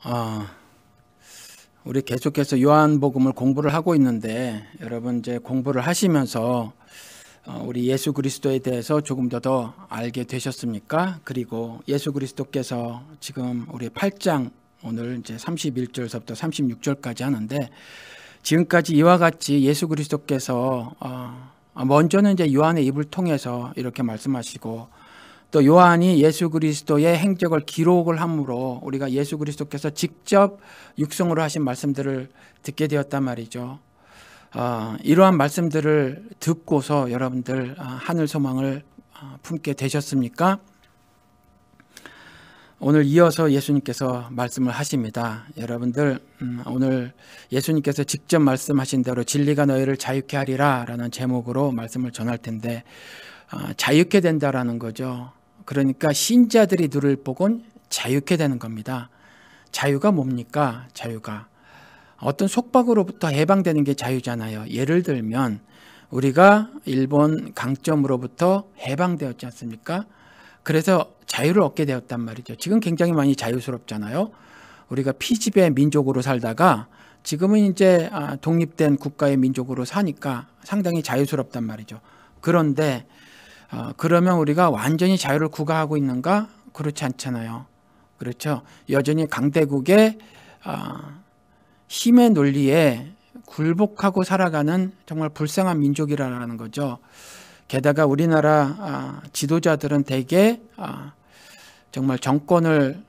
어, 우리 계속해서 요한복음을 공부를 하고 있는데 여러분 이제 공부를 하시면서 우리 예수 그리스도에 대해서 조금 더 알게 되셨습니까? 그리고 예수 그리스도께서 지금 우리 8장 오늘 이제 31절서부터 36절까지 하는데 지금까지 이와 같이 예수 그리스도께서 먼저는 이제 요한의 입을 통해서 이렇게 말씀하시고 또 요한이 예수 그리스도의 행적을 기록을 함으로 우리가 예수 그리스도께서 직접 육성으로 하신 말씀들을 듣게 되었단 말이죠. 이러한 말씀들을 듣고서 여러분들 하늘 소망을 품게 되셨습니까? 오늘 이어서 예수님께서 말씀을 하십니다. 여러분들 오늘 예수님께서 직접 말씀하신 대로 진리가 너희를 자유케 하리라 라는 제목으로 말씀을 전할 텐데 자유케 된다라는 거죠. 그러니까 신자들이 누를 복은 자유케 되는 겁니다. 자유가 뭡니까? 자유가 어떤 속박으로부터 해방되는 게 자유잖아요. 예를 들면 우리가 일본 강점으로부터 해방되었지 않습니까? 그래서 자유를 얻게 되었단 말이죠. 지금 굉장히 많이 자유스럽잖아요. 우리가 피지배 민족으로 살다가 지금은 이제 독립된 국가의 민족으로 사니까 상당히 자유스럽단 말이죠. 그런데 그러면 우리가 완전히 자유를 구가하고 있는가? 그렇지 않잖아요. 그렇죠. 여전히 강대국의 힘의 논리에 굴복하고 살아가는 정말 불쌍한 민족이라는 거죠. 게다가 우리나라 지도자들은 대개 정말 정권을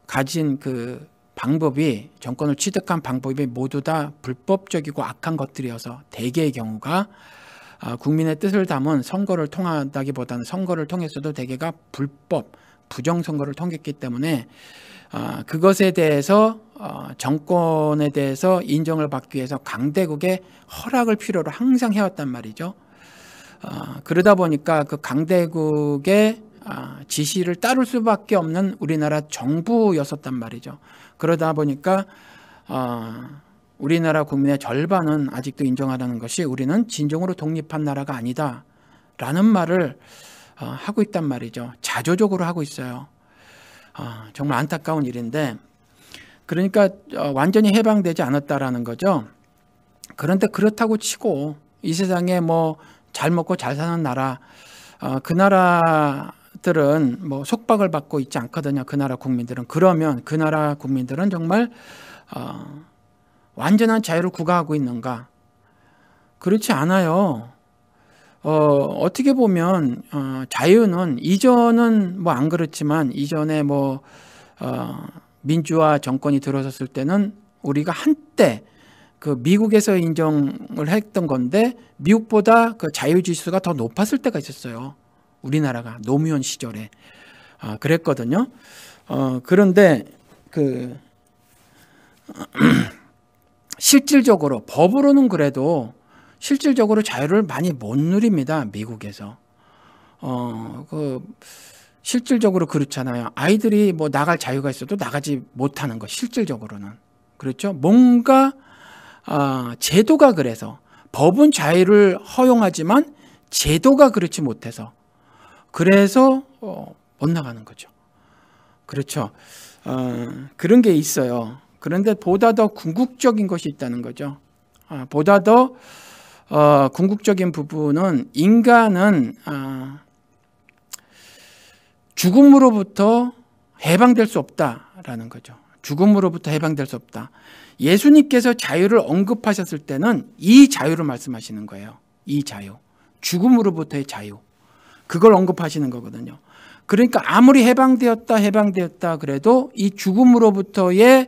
가진 그 방법이 정권을 취득한 방법이 모두 다 불법적이고 악한 것들이어서 대개의 경우가 국민의 뜻을 담은 선거를 통하다기보다는 선거를 통해서도 대개가 불법, 부정선거를 통했기 때문에 그것에 대해서 정권에 대해서 인정을 받기 위해서 강대국의 허락을 필요로 항상 해왔단 말이죠. 그러다 보니까 그 강대국의 지시를 따를 수밖에 없는 우리나라 정부였었단 말이죠. 그러다 보니까 우리나라 국민의 절반은 아직도 인정하라는 것이 우리는 진정으로 독립한 나라가 아니다 라는 말을 하고 있단 말이죠. 자조적으로 하고 있어요. 정말 안타까운 일인데 그러니까 완전히 해방되지 않았다라는 거죠. 그런데 그렇다고 치고 이 세상에 뭐 잘 먹고 잘 사는 나라 그 나라들은 뭐 속박을 받고 있지 않거든요. 그 나라 국민들은. 그러면 그 나라 국민들은 정말 완전한 자유를 구가하고 있는가? 그렇지 않아요. 어떻게 보면 자유는 이전은 뭐 안 그렇지만 이전에 뭐 민주화 정권이 들어섰을 때는 우리가 한때 그 미국에서 인정을 했던 건데 미국보다 그 자유 지수가 더 높았을 때가 있었어요. 우리나라가 노무현 시절에 그랬거든요. 그런데 그 실질적으로 법으로는 그래도 실질적으로 자유를 많이 못 누립니다. 미국에서. 실질적으로 그렇잖아요. 아이들이 뭐 나갈 자유가 있어도 나가지 못하는 거 실질적으로는. 그렇죠? 뭔가 제도가 그래서 법은 자유를 허용하지만 제도가 그렇지 못해서 그래서 못 나가는 거죠. 그렇죠. 그런 게 있어요. 그런데 보다 더 궁극적인 것이 있다는 거죠. 보다 더 궁극적인 부분은 인간은 죽음으로부터 해방될 수 없다라는 거죠. 죽음으로부터 해방될 수 없다. 예수님께서 자유를 언급하셨을 때는 이 자유를 말씀하시는 거예요. 이 자유. 죽음으로부터의 자유. 그걸 언급하시는 거거든요. 그러니까 아무리 해방되었다 그래도 이 죽음으로부터의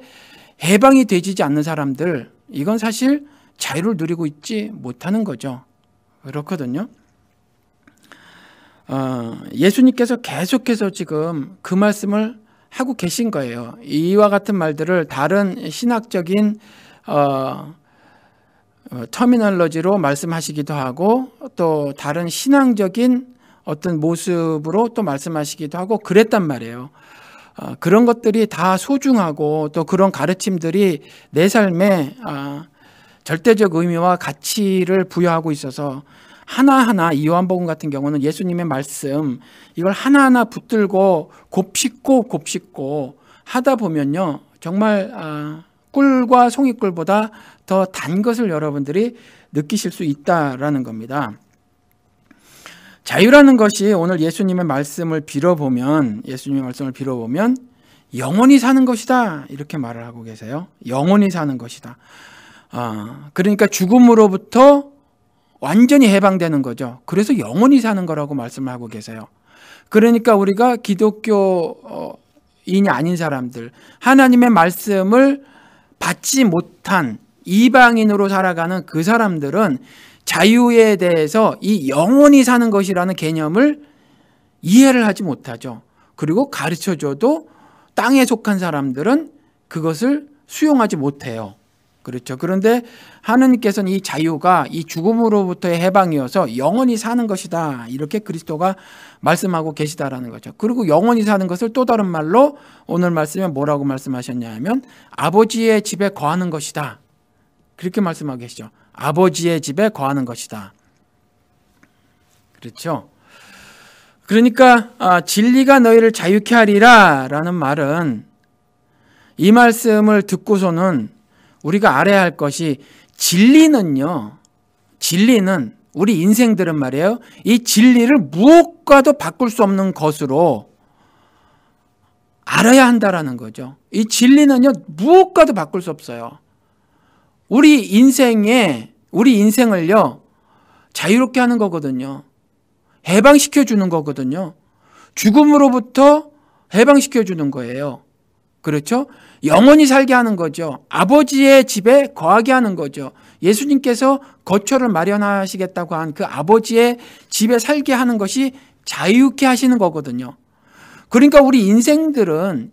해방이 되지 않는 사람들, 이건 사실 자유를 누리고 있지 못하는 거죠. 그렇거든요. 예수님께서 계속해서 지금 그 말씀을 하고 계신 거예요. 이와 같은 말들을 다른 신학적인 터미널로지로 말씀하시기도 하고 또 다른 신앙적인 어떤 모습으로 또 말씀하시기도 하고 그랬단 말이에요. 그런 것들이 다 소중하고 또 그런 가르침들이 내 삶에 절대적 의미와 가치를 부여하고 있어서 하나하나 이 요한복음 같은 경우는 예수님의 말씀 이걸 하나하나 붙들고 곱씹고 하다 보면요, 정말 꿀과 송이꿀보다 더 단 것을 여러분들이 느끼실 수 있다라는 겁니다. 자유라는 것이 오늘 예수님의 말씀을 빌어보면 영원히 사는 것이다 이렇게 말을 하고 계세요. 영원히 사는 것이다. 그러니까 죽음으로부터 완전히 해방되는 거죠. 그래서 영원히 사는 거라고 말씀을 하고 계세요. 그러니까 우리가 기독교인이 아닌 사람들, 하나님의 말씀을 받지 못한 이방인으로 살아가는 그 사람들은 자유에 대해서 이 영원히 사는 것이라는 개념을 이해를 하지 못하죠. 그리고 가르쳐줘도 땅에 속한 사람들은 그것을 수용하지 못해요. 그렇죠. 그런데 하느님께서는 이 자유가 이 죽음으로부터의 해방이어서 영원히 사는 것이다. 이렇게 그리스도가 말씀하고 계시다라는 거죠. 그리고 영원히 사는 것을 또 다른 말로 오늘 말씀에 뭐라고 말씀하셨냐 하면 아버지의 집에 거하는 것이다. 그렇게 말씀하고 계시죠. 아버지의 집에 거하는 것이다. 그렇죠. 그러니까 진리가 너희를 자유케 하리라 라는 말은 이 말씀을 듣고서는 우리가 알아야 할 것이 진리는 우리 인생들은 말이에요. 이 진리를 무엇과도 바꿀 수 없는 것으로 알아야 한다라는 거죠. 이 진리는요, 무엇과도 바꿀 수 없어요. 우리 인생을요, 자유롭게 하는 거거든요. 해방시켜 주는 거거든요. 죽음으로부터 해방시켜 주는 거예요. 그렇죠? 영원히 살게 하는 거죠. 아버지의 집에 거하게 하는 거죠. 예수님께서 거처를 마련하시겠다고 한 그 아버지의 집에 살게 하는 것이 자유케 하시는 거거든요. 그러니까 우리 인생들은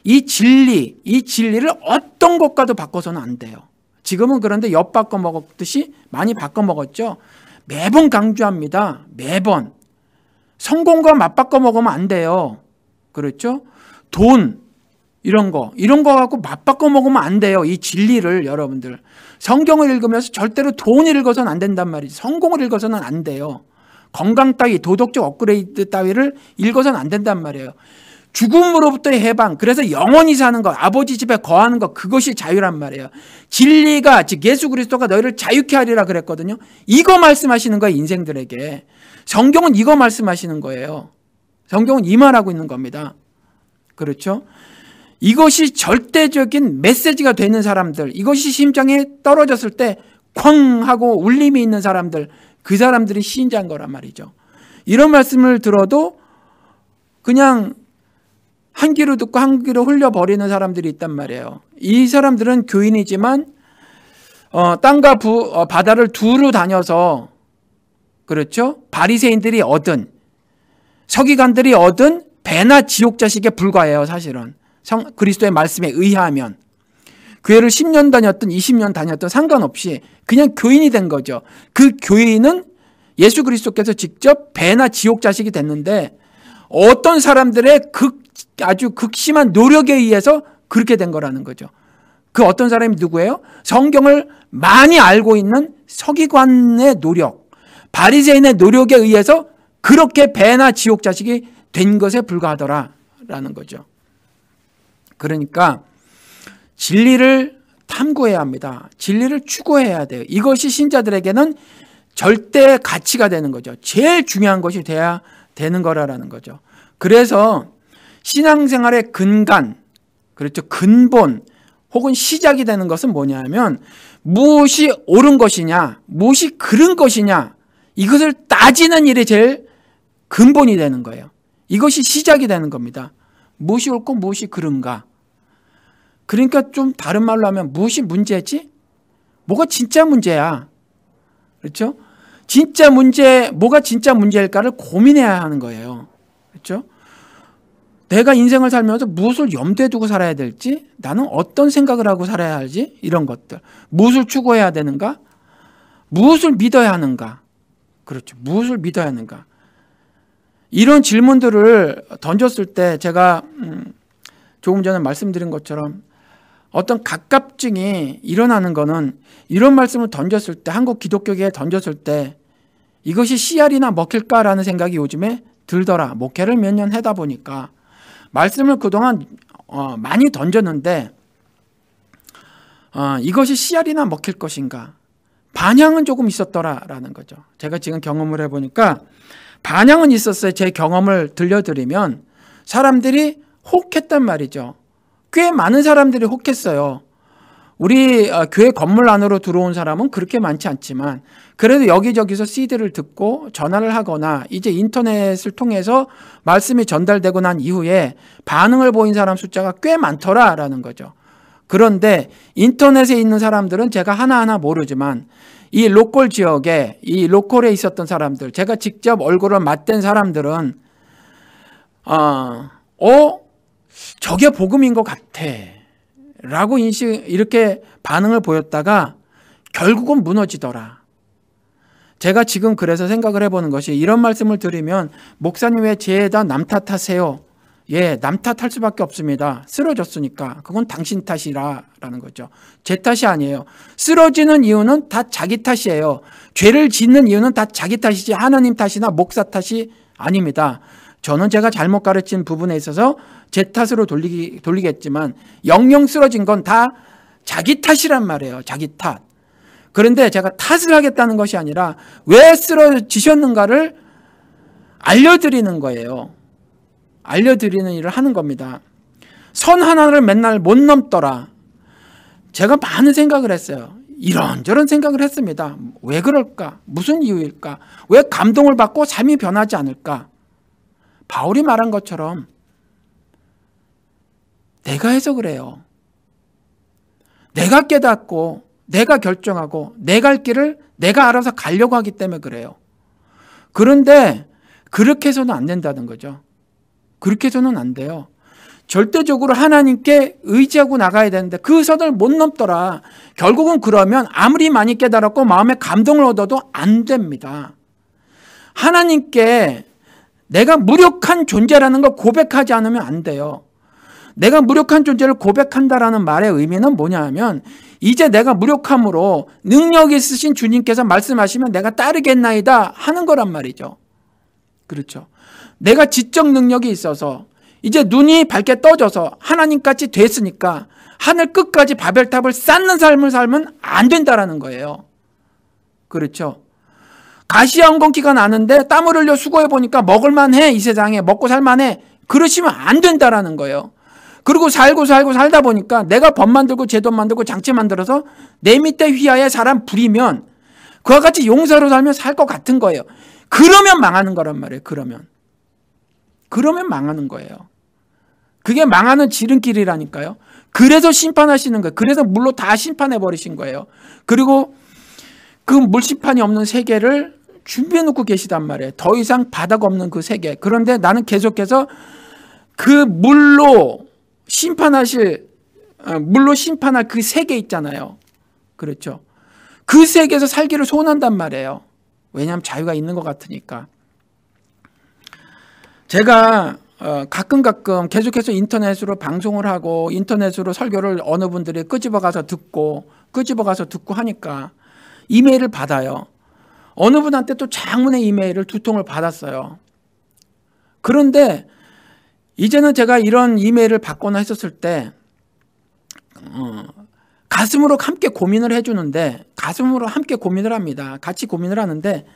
이 진리를 어떤 것과도 바꿔서는 안 돼요. 지금은 그런데 엿 바꿔 먹었듯이 많이 바꿔 먹었죠. 매번 강조합니다. 매번. 성공과 맞바꿔 먹으면 안 돼요. 그렇죠? 돈, 이런 거 갖고 맞바꿔 먹으면 안 돼요. 이 진리를 여러분들. 성경을 읽으면서 절대로 돈을 읽어서는 안 된단 말이지. 성공을 읽어서는 안 돼요. 건강 따위, 도덕적 업그레이드 따위를 읽어서는 안 된단 말이에요. 죽음으로부터의 해방, 그래서 영원히 사는 것, 아버지 집에 거하는 것, 그것이 자유란 말이에요. 진리가, 즉 예수 그리스도가 너희를 자유케 하리라 그랬거든요. 이거 말씀하시는 거예요, 인생들에게. 성경은 이거 말씀하시는 거예요. 성경은 이 말하고 있는 겁니다. 그렇죠? 이것이 절대적인 메시지가 되는 사람들, 이것이 심장에 떨어졌을 때 쾅 하고 울림이 있는 사람들, 그 사람들이 신자인 거란 말이죠. 이런 말씀을 들어도 그냥 한 귀로 듣고 한 귀로 흘려버리는 사람들이 있단 말이에요. 이 사람들은 교인이지만 땅과 바다를 두루 다녀서, 그렇죠? 바리새인들이 얻은, 서기관들이 얻은 배나 지옥 자식에 불과해요. 사실은 그리스도의 말씀에 의하면. 교회를 10년 다녔든 20년 다녔든 상관없이 그냥 교인이 된 거죠. 그 교인은 예수 그리스도께서 직접 배나 지옥 자식이 됐는데, 어떤 사람들의 아주 극심한 노력에 의해서 그렇게 된 거라는 거죠. 그 어떤 사람이 누구예요? 성경을 많이 알고 있는 서기관의 노력, 바리새인의 노력에 의해서 그렇게 배나 지옥 자식이 된 것에 불과하더라라는 거죠. 그러니까 진리를 탐구해야 합니다. 진리를 추구해야 돼요. 이것이 신자들에게는 절대 가치가 되는 거죠. 제일 중요한 것이 돼야 되는 거라는 거죠. 그래서 신앙생활의 근간, 그렇죠, 근본 혹은 시작이 되는 것은 뭐냐면 무엇이 옳은 것이냐, 무엇이 그른 것이냐, 이것을 따지는 일이 제일 근본이 되는 거예요. 이것이 시작이 되는 겁니다. 무엇이 옳고 무엇이 그른가. 그러니까 좀 다른 말로 하면 무엇이 문제지? 뭐가 진짜 문제야. 그렇죠? 뭐가 진짜 문제일까를 고민해야 하는 거예요. 그렇죠? 내가 인생을 살면서 무엇을 염두에 두고 살아야 될지, 나는 어떤 생각을 하고 살아야 할지, 이런 것들. 무엇을 추구해야 되는가? 무엇을 믿어야 하는가? 그렇죠. 무엇을 믿어야 하는가? 이런 질문들을 던졌을 때 제가 조금 전에 말씀드린 것처럼 어떤 갑갑증이 일어나는 거는, 이런 말씀을 던졌을 때, 한국 기독교계에 던졌을 때 이것이 씨알이나 먹힐까라는 생각이 요즘에 들더라. 목회를 몇 년 하다 보니까 말씀을 그동안 많이 던졌는데 이것이 씨알이나 먹힐 것인가? 반향은 조금 있었더라라는 거죠. 제가 지금 경험을 해보니까 반향은 있었어요. 제 경험을 들려드리면 사람들이 혹했단 말이죠. 꽤 많은 사람들이 혹했어요. 우리 교회 건물 안으로 들어온 사람은 그렇게 많지 않지만 그래도 여기저기서 CD를 듣고 전화를 하거나 이제 인터넷을 통해서 말씀이 전달되고 난 이후에 반응을 보인 사람 숫자가 꽤 많더라라는 거죠. 그런데 인터넷에 있는 사람들은 제가 하나하나 모르지만 이 로컬 지역에 이 로컬에 있었던 사람들, 제가 직접 얼굴을 맞댄 사람들은 저게 복음인 것 같아 라고 이렇게 반응을 보였다가 결국은 무너지더라. 제가 지금 그래서 생각을 해보는 것이 이런 말씀을 드리면 목사님 왜 죄에다 남 탓하세요? 예, 남 탓할 수밖에 없습니다. 쓰러졌으니까. 그건 당신 탓이라는 거죠. 제 탓이 아니에요. 쓰러지는 이유는 다 자기 탓이에요. 죄를 짓는 이유는 다 자기 탓이지 하나님 탓이나 목사 탓이 아닙니다. 저는 제가 잘못 가르친 부분에 있어서 제 탓으로 돌리겠지만 영영 쓰러진 건 다 자기 탓이란 말이에요. 자기 탓. 그런데 제가 탓을 하겠다는 것이 아니라 왜 쓰러지셨는가를 알려드리는 거예요. 알려드리는 일을 하는 겁니다. 선 하나를 맨날 못 넘더라. 제가 많은 생각을 했어요. 이런저런 생각을 했습니다. 왜 그럴까? 무슨 이유일까? 왜 감동을 받고 삶이 변하지 않을까? 바울이 말한 것처럼 내가 해서 그래요. 내가 깨닫고 내가 결정하고 내 갈 길을 내가 알아서 가려고 하기 때문에 그래요. 그런데 그렇게 해서는 안 된다는 거죠. 그렇게 해서는 안 돼요. 절대적으로 하나님께 의지하고 나가야 되는데 그 선을 못 넘더라. 결국은 그러면 아무리 많이 깨달았고 마음에 감동을 얻어도 안 됩니다. 하나님께 내가 무력한 존재라는 걸 고백하지 않으면 안 돼요. 내가 무력한 존재를 고백한다라는 말의 의미는 뭐냐 하면 이제 내가 무력함으로 능력 있으신 주님께서 말씀하시면 내가 따르겠나이다 하는 거란 말이죠. 그렇죠. 내가 지적 능력이 있어서 이제 눈이 밝게 떠져서 하나님같이 됐으니까 하늘 끝까지 바벨탑을 쌓는 삶을 살면 안 된다라는 거예요. 그렇죠. 가시화헌건기가 나는데 땀을 흘려 수고해보니까 먹을만해. 이 세상에 먹고 살만해. 그러시면 안 된다라는 거예요. 그리고 살고 살다 보니까 내가 법 만들고 제도 만들고 장치 만들어서 내 밑에 휘하에 사람 부리면 그와 같이 용사로 살면 살 것 같은 거예요. 그러면 망하는 거란 말이에요. 그러면 망하는 거예요. 그게 망하는 지름길이라니까요. 그래서 심판하시는 거예요. 그래서 물로 다 심판해 버리신 거예요. 그리고 그 물심판이 없는 세계를 준비해 놓고 계시단 말이에요. 더 이상 바다가 없는 그 세계. 그런데 나는 계속해서 그 물로 심판할 그 세계 있잖아요. 그렇죠. 그 세계에서 살기를 소원한단 말이에요. 왜냐하면 자유가 있는 것 같으니까. 제가 가끔 계속해서 인터넷으로 방송을 하고 인터넷으로 설교를 어느 분들이 끄집어가서 듣고 하니까 이메일을 받아요. 어느 분한테 또 장문의 이메일을 2통을 받았어요. 그런데 이제는 제가 이런 이메일을 받거나 했었을 때 가슴으로 함께 고민을 해주는데 가슴으로 함께 고민을 합니다. 같이 고민을 하는데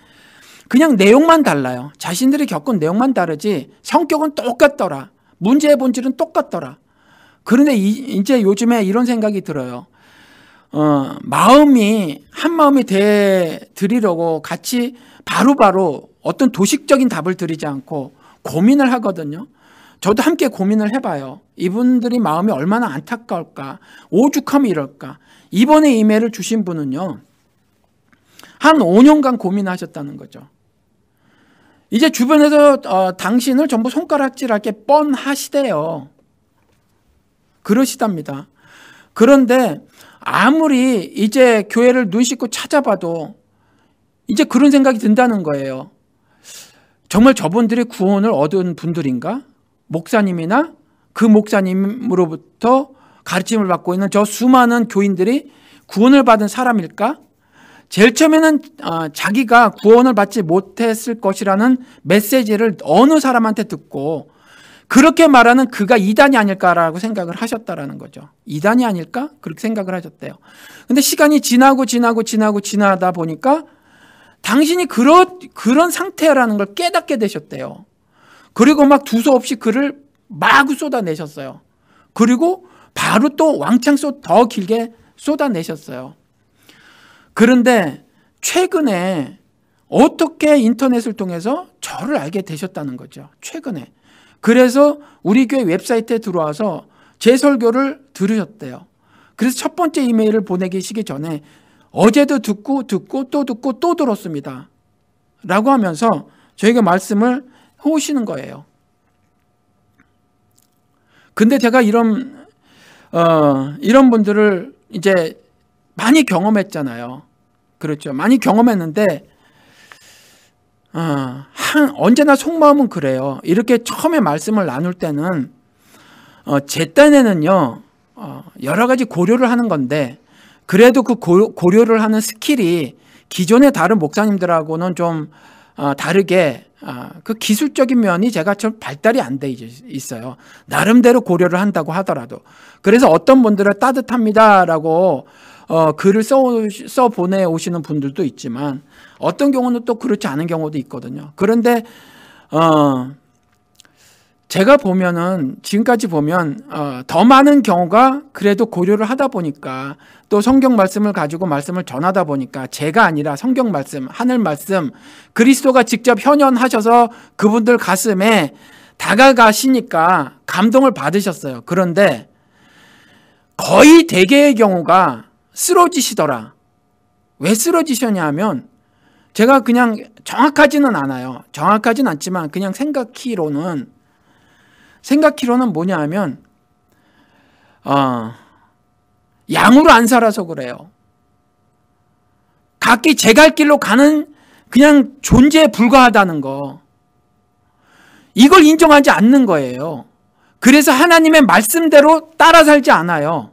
그냥 내용만 달라요. 자신들이 겪은 내용만 다르지 성격은 똑같더라. 문제의 본질은 똑같더라. 그런데 이제 요즘에 이런 생각이 들어요. 한 마음이 드리려고 같이 바로바로 어떤 도식적인 답을 드리지 않고 고민을 하거든요. 저도 함께 고민을 해봐요. 이분들이 마음이 얼마나 안타까울까, 오죽하면 이럴까. 이번에 이메일을 주신 분은요, 한 5년간 고민하셨다는 거죠. 이제 주변에서 당신을 전부 손가락질할 게 뻔하시대요. 그러시답니다. 그런데 아무리 이제 교회를 눈 씻고 찾아봐도 이제 그런 생각이 든다는 거예요. 정말 저분들이 구원을 얻은 분들인가? 목사님이나 그 목사님으로부터 가르침을 받고 있는 저 수많은 교인들이 구원을 받은 사람일까? 제일 처음에는 자기가 구원을 받지 못했을 것이라는 메시지를 어느 사람한테 듣고 그렇게 말하는 그가 이단이 아닐까라고 생각을 하셨다라는 거죠. 이단이 아닐까? 그렇게 생각을 하셨대요. 근데 시간이 지나다 보니까 당신이 그런 상태라는 걸 깨닫게 되셨대요. 그리고 막 두서없이 글을 마구 쏟아내셨어요. 그리고 바로 또 왕창 더 길게 쏟아내셨어요. 그런데 최근에 어떻게 인터넷을 통해서 저를 알게 되셨다는 거죠. 최근에. 그래서 우리 교회 웹사이트에 들어와서 제 설교를 들으셨대요. 그래서 첫 번째 이메일을 보내시기 전에 어제도 듣고 또 들었습니다. 라고 하면서 저에게 말씀을 해오시는 거예요. 근데 제가 이런 분들을 이제 많이 경험했잖아요. 그렇죠. 많이 경험했는데, 언제나 속마음은 그래요. 이렇게 처음에 말씀을 나눌 때는, 제 딴에는요, 여러 가지 고려를 하는 건데, 그래도 그 고려를 하는 스킬이 기존의 다른 목사님들하고는 좀 다르게 그 기술적인 면이 제가 좀 발달이 안 돼 있어요. 나름대로 고려를 한다고 하더라도. 그래서 어떤 분들은 따뜻합니다라고 글을 써 보내오시는 분들도 있지만 어떤 경우는 또 그렇지 않은 경우도 있거든요. 그런데 제가 보면은 지금까지 보면 더 많은 경우가 그래도 고려를 하다 보니까 또 성경 말씀을 가지고 말씀을 전하다 보니까 제가 아니라 성경 말씀, 하늘 말씀, 그리스도가 직접 현현하셔서 그분들 가슴에 다가가시니까 감동을 받으셨어요. 그런데 거의 대개의 경우가 쓰러지시더라. 왜 쓰러지셨냐 하면 제가 그냥 정확하지는 않아요. 정확하진 않지만 그냥 생각키로는 뭐냐 하면 양으로 안 살아서 그래요. 각기 제 갈 길로 가는 그냥 존재에 불과하다는 거. 이걸 인정하지 않는 거예요. 그래서 하나님의 말씀대로 따라 살지 않아요.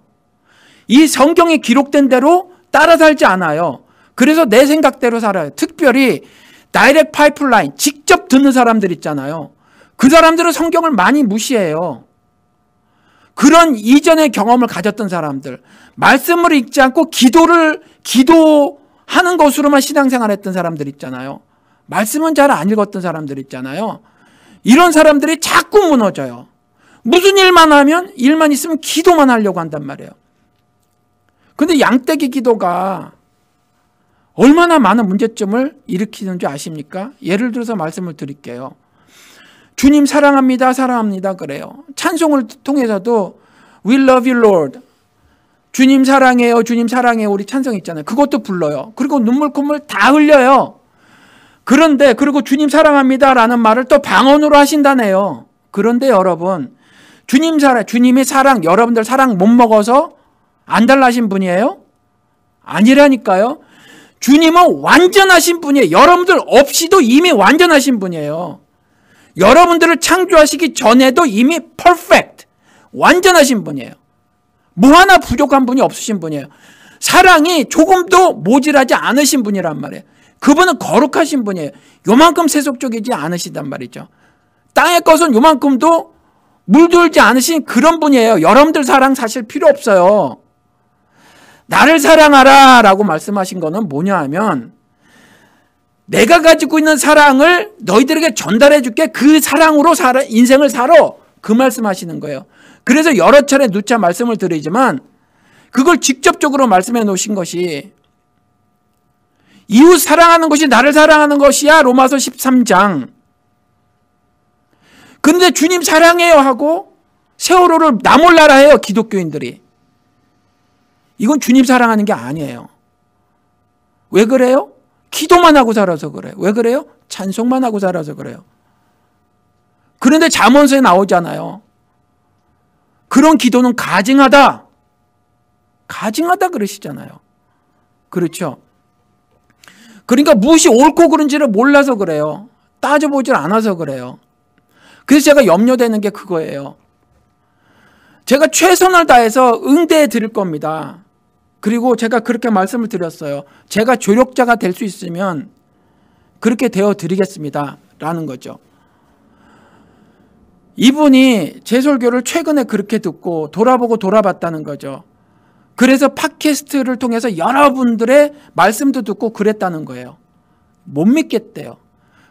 이 성경에 기록된 대로 따라 살지 않아요. 그래서 내 생각대로 살아요. 특별히 다이렉트 파이프라인, 직접 듣는 사람들 있잖아요. 그 사람들은 성경을 많이 무시해요. 그런 이전의 경험을 가졌던 사람들, 말씀을 읽지 않고 기도하는 것으로만 신앙생활했던 사람들 있잖아요. 말씀은 잘 안 읽었던 사람들 있잖아요. 이런 사람들이 자꾸 무너져요. 무슨 일만 있으면 기도만 하려고 한단 말이에요. 근데 양떼기 기도가 얼마나 많은 문제점을 일으키는 줄 아십니까? 예를 들어서 말씀을 드릴게요. 주님 사랑합니다, 사랑합니다 그래요. 찬송을 통해서도 We love you Lord, 주님 사랑해요, 주님 사랑해요 우리 찬송 있잖아요. 그것도 불러요. 그리고 눈물 콧물 다 흘려요. 그런데 그리고 주님 사랑합니다 라는 말을 또 방언으로 하신다네요. 그런데 여러분, 주님의 사랑, 여러분들 사랑 못 먹어서 안 달라진 분이에요? 아니라니까요. 주님은 완전하신 분이에요. 여러분들 없이도 이미 완전하신 분이에요. 여러분들을 창조하시기 전에도 이미 퍼펙트, 완전하신 분이에요. 뭐 하나 부족한 분이 없으신 분이에요. 사랑이 조금도 모질하지 않으신 분이란 말이에요. 그분은 거룩하신 분이에요. 요만큼 세속적이지 않으시단 말이죠. 땅의 것은 요만큼도 물들지 않으신 그런 분이에요. 여러분들 사랑 사실 필요 없어요. 나를 사랑하라 라고 말씀하신 거는 뭐냐 하면 내가 가지고 있는 사랑을 너희들에게 전달해 줄게. 그 사랑으로 인생을 살아. 그 말씀하시는 거예요. 그래서 여러 차례 누차 말씀을 드리지만 그걸 직접적으로 말씀해 놓으신 것이 이웃 사랑하는 것이 나를 사랑하는 것이야. 로마서 13장. 근데 주님 사랑해요 하고 세월호를 나 몰라라 해요. 기독교인들이. 이건 주님 사랑하는 게 아니에요. 왜 그래요? 기도만 하고 살아서 그래요. 왜 그래요? 찬송만 하고 살아서 그래요. 그런데 잠언서에 나오잖아요. 그런 기도는 가증하다. 가증하다 그러시잖아요. 그렇죠? 그러니까 무엇이 옳고 그른지를 몰라서 그래요. 따져보질 않아서 그래요. 그래서 제가 염려되는 게 그거예요. 제가 최선을 다해서 응대해 드릴 겁니다. 그리고 제가 그렇게 말씀을 드렸어요. 제가 조력자가 될 수 있으면 그렇게 되어 드리겠습니다. 라는 거죠. 이분이 제 설교를 최근에 그렇게 듣고 돌아보고 돌아봤다는 거죠. 그래서 팟캐스트를 통해서 여러분들의 말씀도 듣고 그랬다는 거예요. 못 믿겠대요.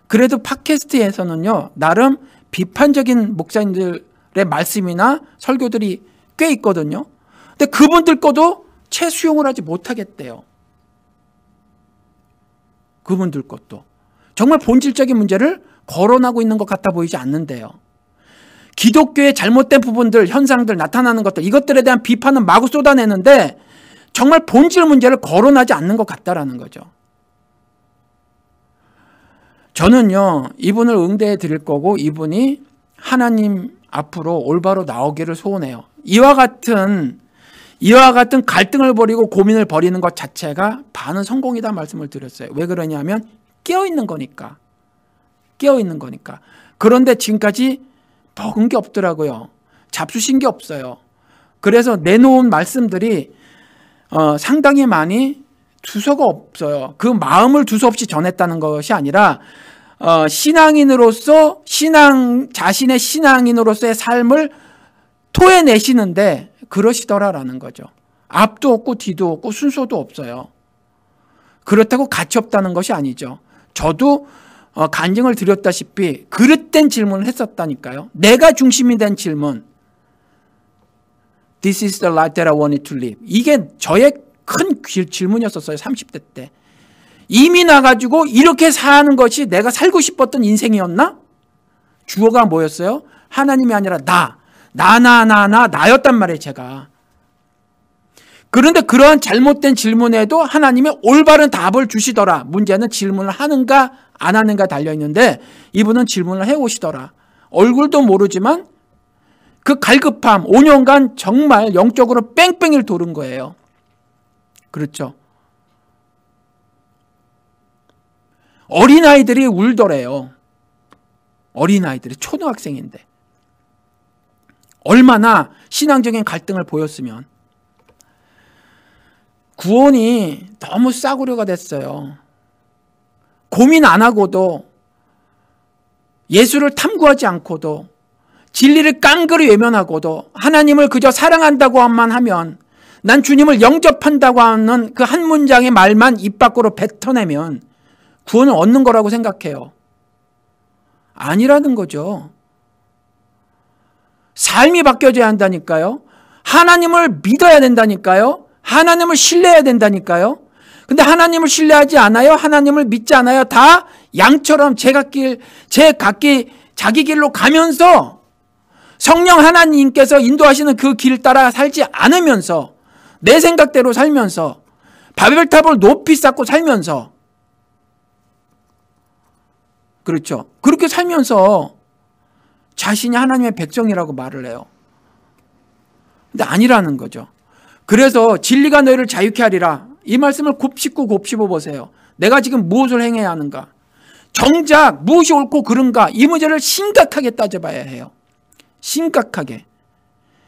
그래도 팟캐스트에서는요, 나름 비판적인 목사님들의 말씀이나 설교들이 꽤 있거든요. 근데 그분들 거도 채 수용을 하지 못하겠대요. 그분들 것도. 정말 본질적인 문제를 거론하고 있는 것 같아 보이지 않는데요. 기독교의 잘못된 부분들, 현상들, 나타나는 것들, 이것들에 대한 비판은 마구 쏟아내는데 정말 본질 문제를 거론하지 않는 것 같다라는 거죠. 저는요, 이분을 응대해 드릴 거고 이분이 하나님 앞으로 올바로 나오기를 소원해요. 이와 같은 갈등을 벌이고 고민을 벌이는 것 자체가 반은 성공이다 말씀을 드렸어요. 왜 그러냐면 깨어있는 거니까. 깨어있는 거니까. 그런데 지금까지 먹은 게 없더라고요. 잡수신 게 없어요. 그래서 내놓은 말씀들이 상당히 많이 두서가 없어요. 그 마음을 두서없이 전했다는 것이 아니라 신앙인으로서 자신의 신앙인으로서의 삶을 토해내시는데 그러시더라라는 거죠. 앞도 없고 뒤도 없고 순서도 없어요. 그렇다고 가치 없다는 것이 아니죠. 저도 간증을 드렸다시피 그릇된 질문을 했었다니까요. 내가 중심이 된 질문. This is the life that I wanted to live. 이게 저의 큰 질문이었었어요. 30대 때. 이미 나가지고 이렇게 사는 것이 내가 살고 싶었던 인생이었나? 주어가 뭐였어요? 하나님이 아니라 나였단 말이에요. 제가. 그런데 그러한 잘못된 질문에도 하나님이 올바른 답을 주시더라. 문제는 질문을 하는가 안 하는가 달려있는데 이분은 질문을 해오시더라. 얼굴도 모르지만 그 갈급함 5년간 정말 영적으로 뺑뺑이를 도른 거예요. 그렇죠. 어린아이들이 울더래요. 어린아이들이 초등학생인데. 얼마나 신앙적인 갈등을 보였으면. 구원이 너무 싸구려가 됐어요. 고민 안 하고도 예수를 탐구하지 않고도 진리를 깡그리 외면하고도 하나님을 그저 사랑한다고만 하면 난 주님을 영접한다고 하는 그 한 문장의 말만 입 밖으로 뱉어내면 구원을 얻는 거라고 생각해요. 아니라는 거죠. 삶이 바뀌어져야 한다니까요. 하나님을 믿어야 된다니까요. 하나님을 신뢰해야 된다니까요. 근데 하나님을 신뢰하지 않아요. 하나님을 믿지 않아요. 다 양처럼 자기 길로 가면서 성령 하나님께서 인도하시는 그 길 따라 살지 않으면서 내 생각대로 살면서 바벨탑을 높이 쌓고 살면서 그렇죠. 그렇게 살면서 자신이 하나님의 백성이라고 말을 해요. 근데 아니라는 거죠. 그래서 진리가 너희를 자유케 하리라. 이 말씀을 곱씹고 곱씹어 보세요. 내가 지금 무엇을 행해야 하는가? 정작 무엇이 옳고 그른가? 이 문제를 심각하게 따져봐야 해요. 심각하게.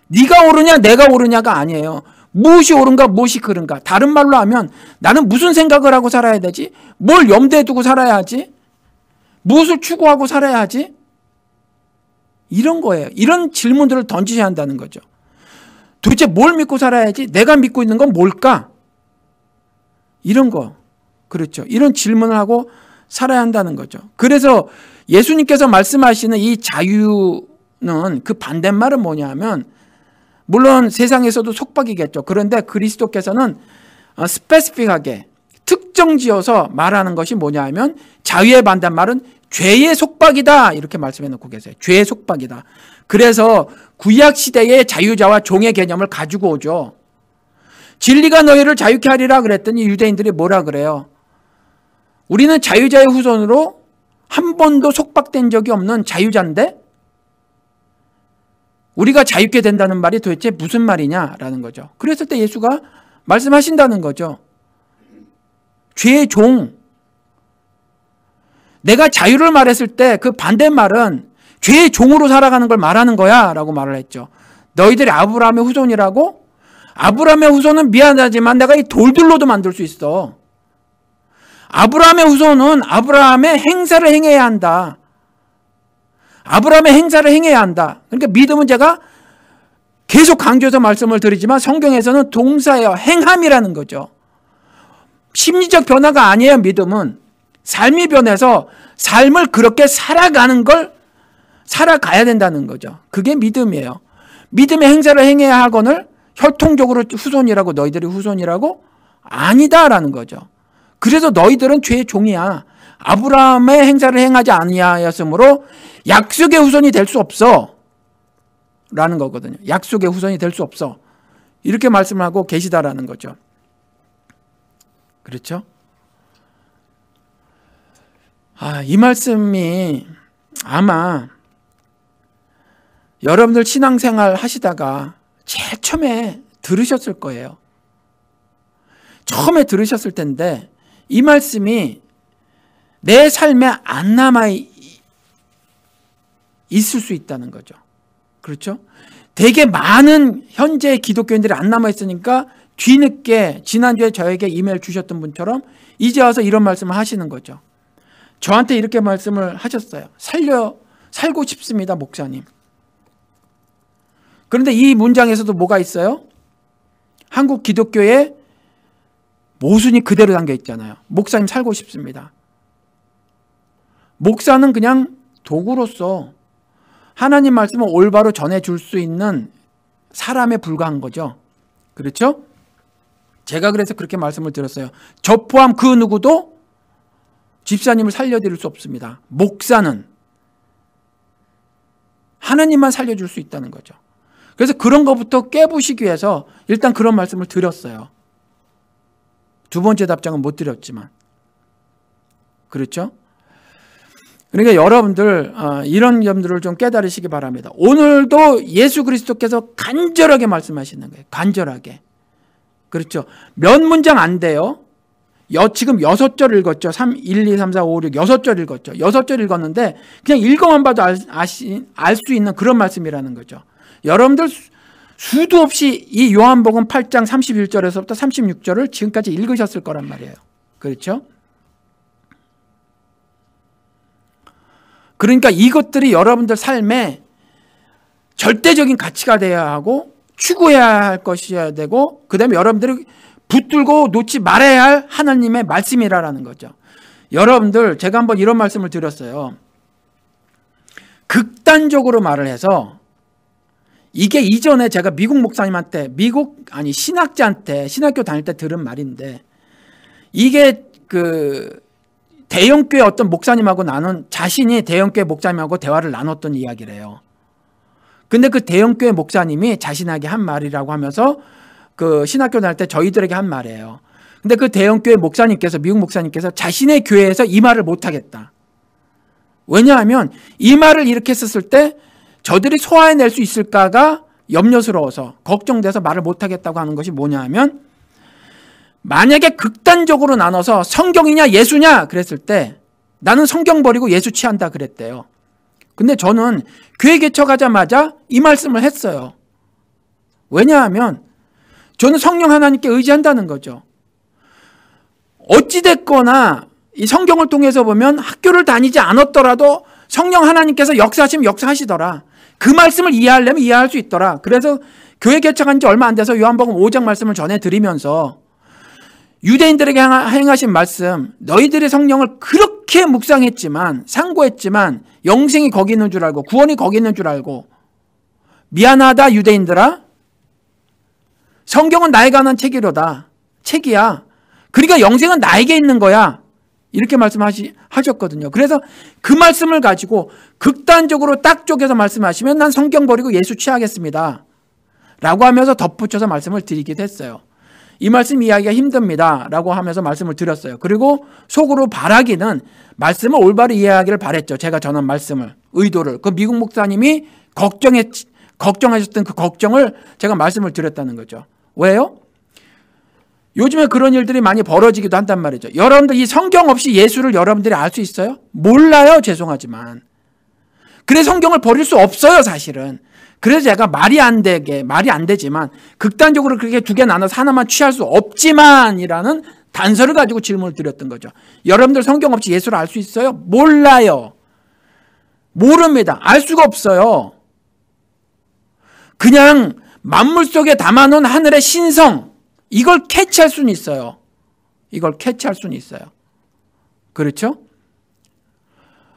네가 옳으냐 내가 옳으냐가 아니에요. 무엇이 옳은가 무엇이 그른가. 다른 말로 하면 나는 무슨 생각을 하고 살아야 되지? 뭘 염두에 두고 살아야 하지? 무엇을 추구하고 살아야 하지? 이런 거예요. 이런 질문들을 던지셔야 한다는 거죠. 도대체 뭘 믿고 살아야지? 내가 믿고 있는 건 뭘까? 이런 거. 그렇죠. 이런 질문을 하고 살아야 한다는 거죠. 그래서 예수님께서 말씀하시는 이 자유는 그 반대말은 뭐냐면 물론 세상에서도 속박이겠죠. 그런데 그리스도께서는 스페시픽하게 특정지어서 말하는 것이 뭐냐면 자유의 반대말은 죄의 속박이다 이렇게 말씀해 놓고 계세요. 죄의 속박이다. 그래서 구약시대의 자유자와 종의 개념을 가지고 오죠. 진리가 너희를 자유케 하리라 그랬더니 유대인들이 뭐라 그래요? 우리는 자유자의 후손으로 한 번도 속박된 적이 없는 자유자인데 우리가 자유케 된다는 말이 도대체 무슨 말이냐라는 거죠. 그랬을 때 예수가 말씀하신다는 거죠. 죄의 종. 내가 자유를 말했을 때 그 반대말은 죄의 종으로 살아가는 걸 말하는 거야 라고 말을 했죠. 너희들이 아브라함의 후손이라고? 아브라함의 후손은 미안하지만 내가 이 돌들로도 만들 수 있어. 아브라함의 후손은 아브라함의 행사를 행해야 한다. 아브라함의 행사를 행해야 한다. 그러니까 믿음은 제가 계속 강조해서 말씀을 드리지만 성경에서는 동사예요. 행함이라는 거죠. 심리적 변화가 아니에요. 믿음은 삶이 변해서 삶을 그렇게 살아가는 걸 살아가야 된다는 거죠. 그게 믿음이에요. 믿음의 행사를 행해야 하거늘 혈통적으로 후손이라고 너희들이 후손이라고? 아니다라는 거죠. 그래서 너희들은 죄의 종이야. 아브라함의 행사를 행하지 아니하였으므로 약속의 후손이 될 수 없어 라는 거거든요. 약속의 후손이 될 수 없어. 이렇게 말씀을 하고 계시다라는 거죠. 그렇죠? 이 말씀이 아마 여러분들 신앙생활 하시다가 제일 처음에 들으셨을 거예요. 처음에 들으셨을 텐데 이 말씀이 내 삶에 안 남아 있을 수 있다는 거죠. 그렇죠? 되게 많은 현재 기독교인들이 안 남아 있으니까 뒤늦게 지난주에 저에게 이메일 주셨던 분처럼 이제 와서 이런 말씀을 하시는 거죠. 저한테 이렇게 말씀을 하셨어요. 살고 싶습니다, 목사님. 그런데 이 문장에서도 뭐가 있어요? 한국 기독교의 모순이 그대로 담겨 있잖아요. 목사님 살고 싶습니다. 목사는 그냥 도구로서 하나님 말씀을 올바로 전해줄 수 있는 사람에 불과한 거죠. 그렇죠? 제가 그래서 그렇게 말씀을 드렸어요. 저 포함 그 누구도 집사님을 살려드릴 수 없습니다. 목사는 하나님만 살려줄 수 있다는 거죠. 그래서 그런 것부터 깨부시기 위해서 일단 그런 말씀을 드렸어요. 두 번째 답장은 못 드렸지만. 그렇죠? 그러니까 여러분들 이런 점들을 좀 깨달으시기 바랍니다. 오늘도 예수 그리스도께서 간절하게 말씀하시는 거예요. 간절하게. 그렇죠? 몇 문장 안 돼요. 지금 6절 읽었죠. 1, 2, 3, 4, 5, 6 6절 읽었죠. 6절 읽었는데 그냥 읽어만 봐도 알 수 있는 그런 말씀이라는 거죠. 여러분들 수도 없이 이 요한복음 8장 31절에서부터 36절을 지금까지 읽으셨을 거란 말이에요. 그렇죠? 그러니까 이것들이 여러분들 삶에 절대적인 가치가 되어야 하고 추구해야 할 것이어야 되고 그 다음에 여러분들이 붙들고 놓지 말아야 할 하나님의 말씀이라는 거죠. 여러분들 제가 한번 이런 말씀을 드렸어요. 극단적으로 말을 해서 이게 이전에 제가 미국 목사님한테 신학자한테 신학교 다닐 때 들은 말인데 이게 대형교회 어떤 목사님하고 자신이 대형교회 목사님하고 대화를 나눴던 이야기래요. 근데 그 대형교회 목사님이 자신에게 한 말이라고 하면서 그 신학교 다닐 때 저희들에게 한 말이에요. 근데 그 대형교회 목사님께서 미국 목사님께서 자신의 교회에서 이 말을 못하겠다. 왜냐하면 이 말을 이렇게 썼을 때 저들이 소화해낼 수 있을까가 염려스러워서 걱정돼서 말을 못하겠다고 하는 것이 뭐냐 하면 만약에 극단적으로 나눠서 성경이냐 예수냐 그랬을 때 나는 성경 버리고 예수 취한다 그랬대요. 근데 저는 교회 개척하자마자 이 말씀을 했어요. 왜냐하면 저는 성령 하나님께 의지한다는 거죠. 어찌됐거나 이 성경을 통해서 보면 학교를 다니지 않았더라도 성령 하나님께서 역사하시면 역사하시더라. 그 말씀을 이해하려면 이해할 수 있더라. 그래서 교회 개척한 지 얼마 안 돼서 요한복음 5장 말씀을 전해드리면서 유대인들에게 행하신 말씀, 너희들의 성령을 그렇게 묵상했지만 상고했지만 영생이 거기 있는 줄 알고 구원이 거기 있는 줄 알고 미안하다 유대인들아, 성경은 나에 관한 책이야. 그러니까 영생은 나에게 있는 거야. 이렇게 말씀하셨거든요. 그래서 그 말씀을 가지고 극단적으로 딱 쪼개서 말씀하시면 난 성경 버리고 예수 취하겠습니다 라고 하면서 덧붙여서 말씀을 드리기도 했어요. 이 말씀 이해하기가 힘듭니다 라고 하면서 말씀을 드렸어요. 그리고 속으로 바라기는 말씀을 올바로 이해하기를 바랬죠. 제가 전한 말씀을, 의도를. 그 미국 목사님이 걱정하셨던 그 걱정을 제가 말씀을 드렸다는 거죠. 왜요? 요즘에 그런 일들이 많이 벌어지기도 한단 말이죠. 여러분들 이 성경 없이 예수를 여러분들이 알 수 있어요? 몰라요. 죄송하지만. 그래서 성경을 버릴 수 없어요. 사실은. 그래서 제가 말이 안 되지만 극단적으로 그렇게 두 개 나눠서 하나만 취할 수 없지만이라는 단서를 가지고 질문을 드렸던 거죠. 여러분들 성경 없이 예수를 알 수 있어요? 몰라요. 모릅니다. 알 수가 없어요. 그냥 만물 속에 담아놓은 하늘의 신성, 이걸 캐치할 수는 있어요. 이걸 캐치할 수는 있어요. 그렇죠?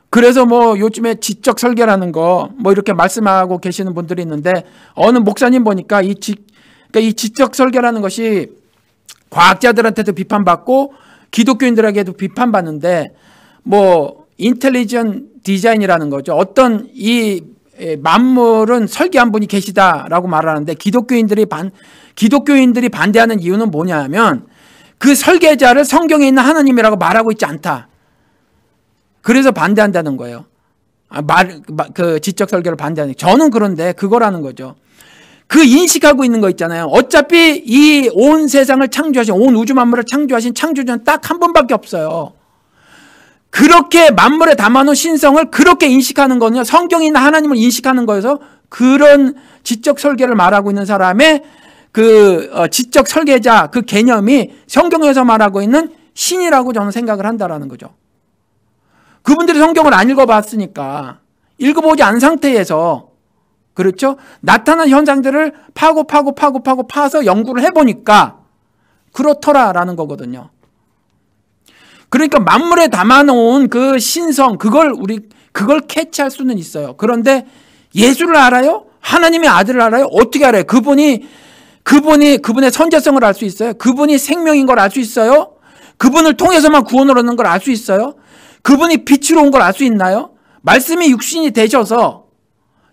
그래서 뭐 요즘에 지적 설계라는 거 뭐 이렇게 말씀하고 계시는 분들이 있는데, 어느 목사님 보니까 이 지적 설계라는 것이 과학자들한테도 비판받고 기독교인들에게도 비판받는데, 뭐 인텔리전 디자인이라는 거죠. 어떤 이 만물은 설계한 분이 계시다라고 말하는데, 기독교인들이 반대하는 이유는 뭐냐면 그 설계자를 성경에 있는 하나님이라고 말하고 있지 않다. 그래서 반대한다는 거예요. 그 지적 설계를 반대하는. 저는 그런데 그거라는 거죠. 그 인식하고 있는 거 있잖아요. 어차피 이 온 세상을 창조하신, 온 우주 만물을 창조하신 창조주는 딱 한 분밖에 없어요. 그렇게 만물에 담아놓은 신성을 그렇게 인식하는 거는요, 성경에 있는 하나님을 인식하는 거여서, 그런 지적 설계를 말하고 있는 사람의 그 지적 설계자 그 개념이 성경에서 말하고 있는 신이라고 저는 생각을 한다라는 거죠. 그분들이 성경을 안 읽어봤으니까, 읽어보지 않은 상태에서, 그렇죠? 나타난 현상들을 파서 연구를 해보니까 그렇더라라는 거거든요. 그러니까 만물에 담아놓은 그 신성, 그걸 캐치할 수는 있어요. 그런데 예수를 알아요? 하나님의 아들을 알아요? 어떻게 알아요? 그분의 선재성을 알 수 있어요? 그분이 생명인 걸 알 수 있어요? 그분을 통해서만 구원을 얻는 걸 알 수 있어요? 그분이 빛으로 온 걸 알 수 있나요? 말씀이 육신이 되셔서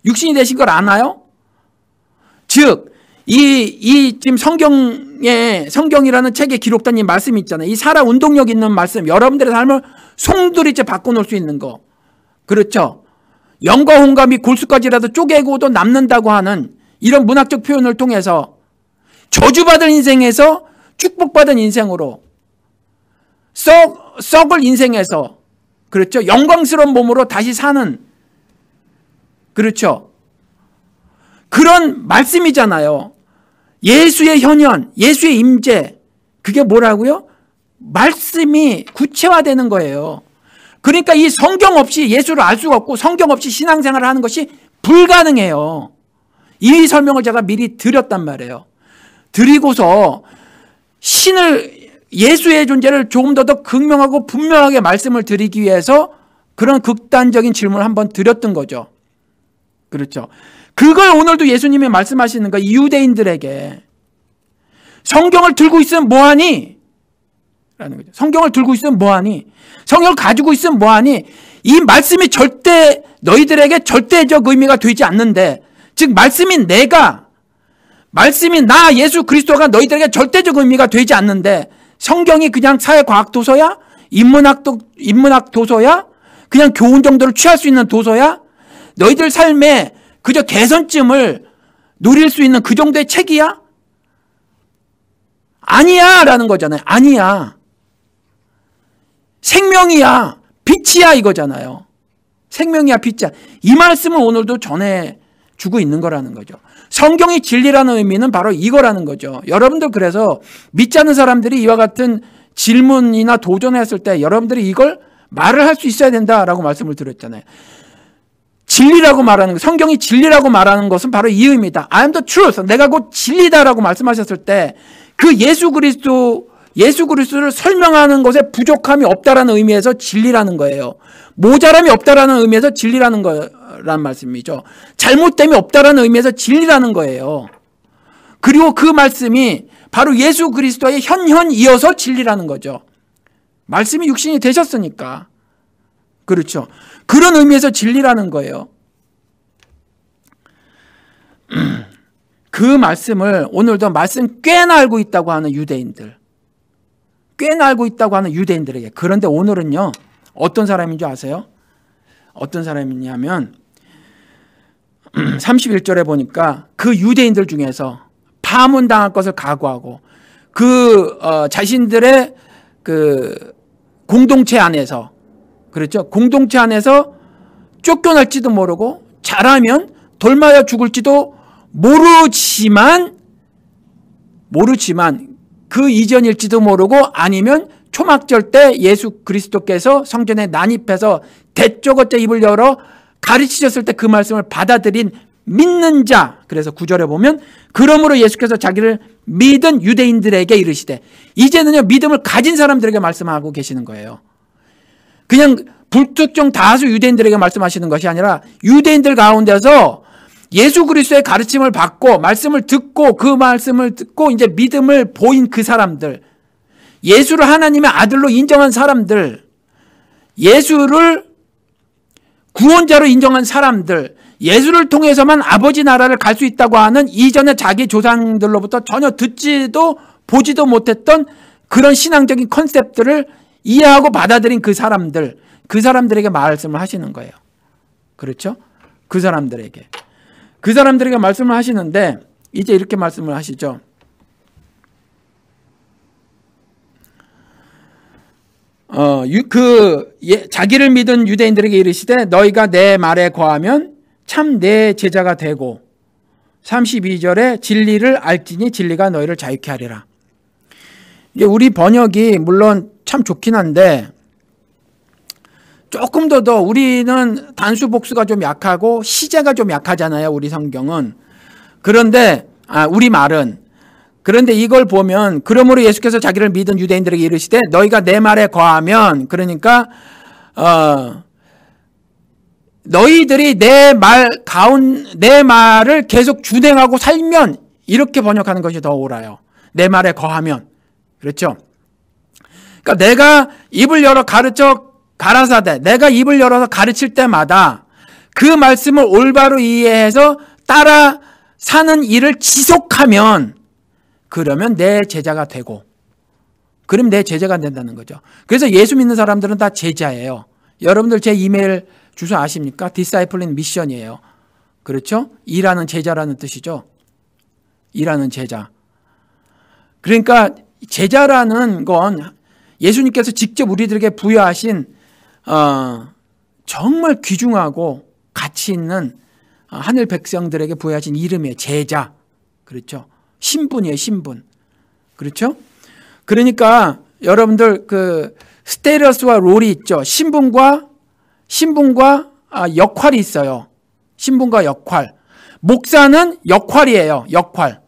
육신이 되신 걸 아나요? 즉, 지금 성경이라는 책에 기록된 이 말씀이 있잖아요. 이 살아 운동력 있는 말씀, 여러분들의 삶을 송두리째 바꿔놓을 수 있는 거. 그렇죠? 영과 혼과 및 골수까지라도 쪼개고도 남는다고 하는 이런 문학적 표현을 통해서 저주받은 인생에서 축복받은 인생으로, 썩을 인생에서, 그렇죠? 영광스러운 몸으로 다시 사는, 그렇죠? 그런 말씀이잖아요. 예수의 현현, 예수의 임재, 그게 뭐라고요? 말씀이 구체화되는 거예요. 그러니까 이 성경 없이 예수를 알 수가 없고, 성경 없이 신앙생활을 하는 것이 불가능해요. 이 설명을 제가 미리 드렸단 말이에요. 드리고서 예수의 존재를 조금 더 극명하고 분명하게 말씀을 드리기 위해서 그런 극단적인 질문을 한번 드렸던 거죠. 그렇죠? 그걸 오늘도 예수님이 말씀하시는 거예요. 유대인들에게. 성경을 들고 있으면 뭐하니? 라는 거죠. 성경을 들고 있으면 뭐하니? 성경을 가지고 있으면 뭐하니? 이 말씀이 너희들에게 절대적 의미가 되지 않는데, 즉 말씀이 나 예수 그리스도가 너희들에게 절대적 의미가 되지 않는데, 성경이 그냥 사회과학 도서야? 인문학 도서야? 그냥 교훈 정도를 취할 수 있는 도서야? 너희들 삶에 그저 개선점을 누릴 수 있는 그 정도의 책이야? 아니야 라는 거잖아요. 아니야. 생명이야. 빛이야 이거잖아요. 생명이야 빛이야. 이 말씀을 오늘도 전해주고 있는 거라는 거죠. 성경이 진리라는 의미는 바로 이거라는 거죠. 여러분들 그래서 믿지 않는 사람들이 이와 같은 질문이나 도전했을 때 여러분들이 이걸 말을 할 수 있어야 된다라고 말씀을 드렸잖아요. 진리라고 말하는 것, 성경이 진리라고 말하는 것은 바로 이 의미다. I am the truth. 내가 곧 진리다라고 말씀하셨을 때 그 예수 그리스도를 설명하는 것에 부족함이 없다라는 의미에서 진리라는 거예요. 모자람이 없다라는 의미에서 진리라는 거란 말씀이죠. 잘못됨이 없다라는 의미에서 진리라는 거예요. 그리고 그 말씀이 바로 예수 그리스도의 현현이어서 진리라는 거죠. 말씀이 육신이 되셨으니까. 그렇죠. 그런 의미에서 진리라는 거예요. 그 말씀을 오늘도 말씀 꽤나 알고 있다고 하는 유대인들, 꽤나 알고 있다고 하는 유대인들에게. 그런데 오늘은요, 어떤 사람인 줄 아세요? 어떤 사람이냐면 31절에 보니까 그 유대인들 중에서 파문당할 것을 각오하고 자신들의 그 공동체 안에서, 그렇죠? 공동체 안에서 쫓겨날지도 모르고 잘하면 돌맞아 죽을지도 모르지만 그 이전일지도 모르고, 아니면 초막절 때 예수 그리스도께서 성전에 난입해서 대쪽어째 입을 열어 가르치셨을 때 그 말씀을 받아들인 믿는 자. 그래서 9절에 보면 그러므로 예수께서 자기를 믿은 유대인들에게 이르시되, 이제는요 믿음을 가진 사람들에게 말씀하고 계시는 거예요. 그냥 불특정 다수 유대인들에게 말씀하시는 것이 아니라 유대인들 가운데서 예수 그리스도의 가르침을 받고 말씀을 듣고 그 말씀을 듣고 이제 믿음을 보인 그 사람들, 예수를 하나님의 아들로 인정한 사람들, 예수를 구원자로 인정한 사람들, 예수를 통해서만 아버지 나라를 갈 수 있다고 하는 이전에 자기 조상들로부터 전혀 듣지도 보지도 못했던 그런 신앙적인 컨셉들을 이해하고 받아들인 그 사람들에게 말씀을 하시는 거예요. 그렇죠? 그 사람들에게 말씀을 하시는데 이제 이렇게 말씀을 하시죠. 자기를 믿은 유대인들에게 이르시되 너희가 내 말에 거하면 참 내 제자가 되고, 32절에 진리를 알지니 진리가 너희를 자유케 하리라. 이게 우리 번역이 물론 참 좋긴 한데 조금 더 우리는 단수 복수가 좀 약하고 시제가 좀 약하잖아요, 우리 성경은. 그런데 우리 말은. 그런데 이걸 보면 그러므로 예수께서 자기를 믿은 유대인들에게 이르시되 너희가 내 말에 거하면, 그러니까 너희들이 내 말을 계속 준행하고 살면, 이렇게 번역하는 것이 더 옳아요. 내 말에 거하면. 그렇죠? 그러니까 내가 입을 열어 가라사대, 내가 입을 열어서 가르칠 때마다 그 말씀을 올바로 이해해서 따라 사는 일을 지속하면, 그러면 내 제자가 되고, 그럼 내 제자가 된다는 거죠. 그래서 예수 믿는 사람들은 다 제자예요. 여러분들 제 이메일 주소 아십니까? 디사이플링 미션이에요. 그렇죠? 일하는 제자라는 뜻이죠. 일하는 제자. 그러니까 제자라는 건 예수님께서 직접 우리들에게 부여하신 정말 귀중하고 가치 있는 하늘 백성들에게 부여하신 이름이에요. 제자. 그렇죠? 신분이에요. 신분. 그렇죠? 그러니까 여러분들 그 스테러스와 롤이 있죠. 신분과 역할이 있어요. 신분과 역할. 목사는 역할이에요. 역할.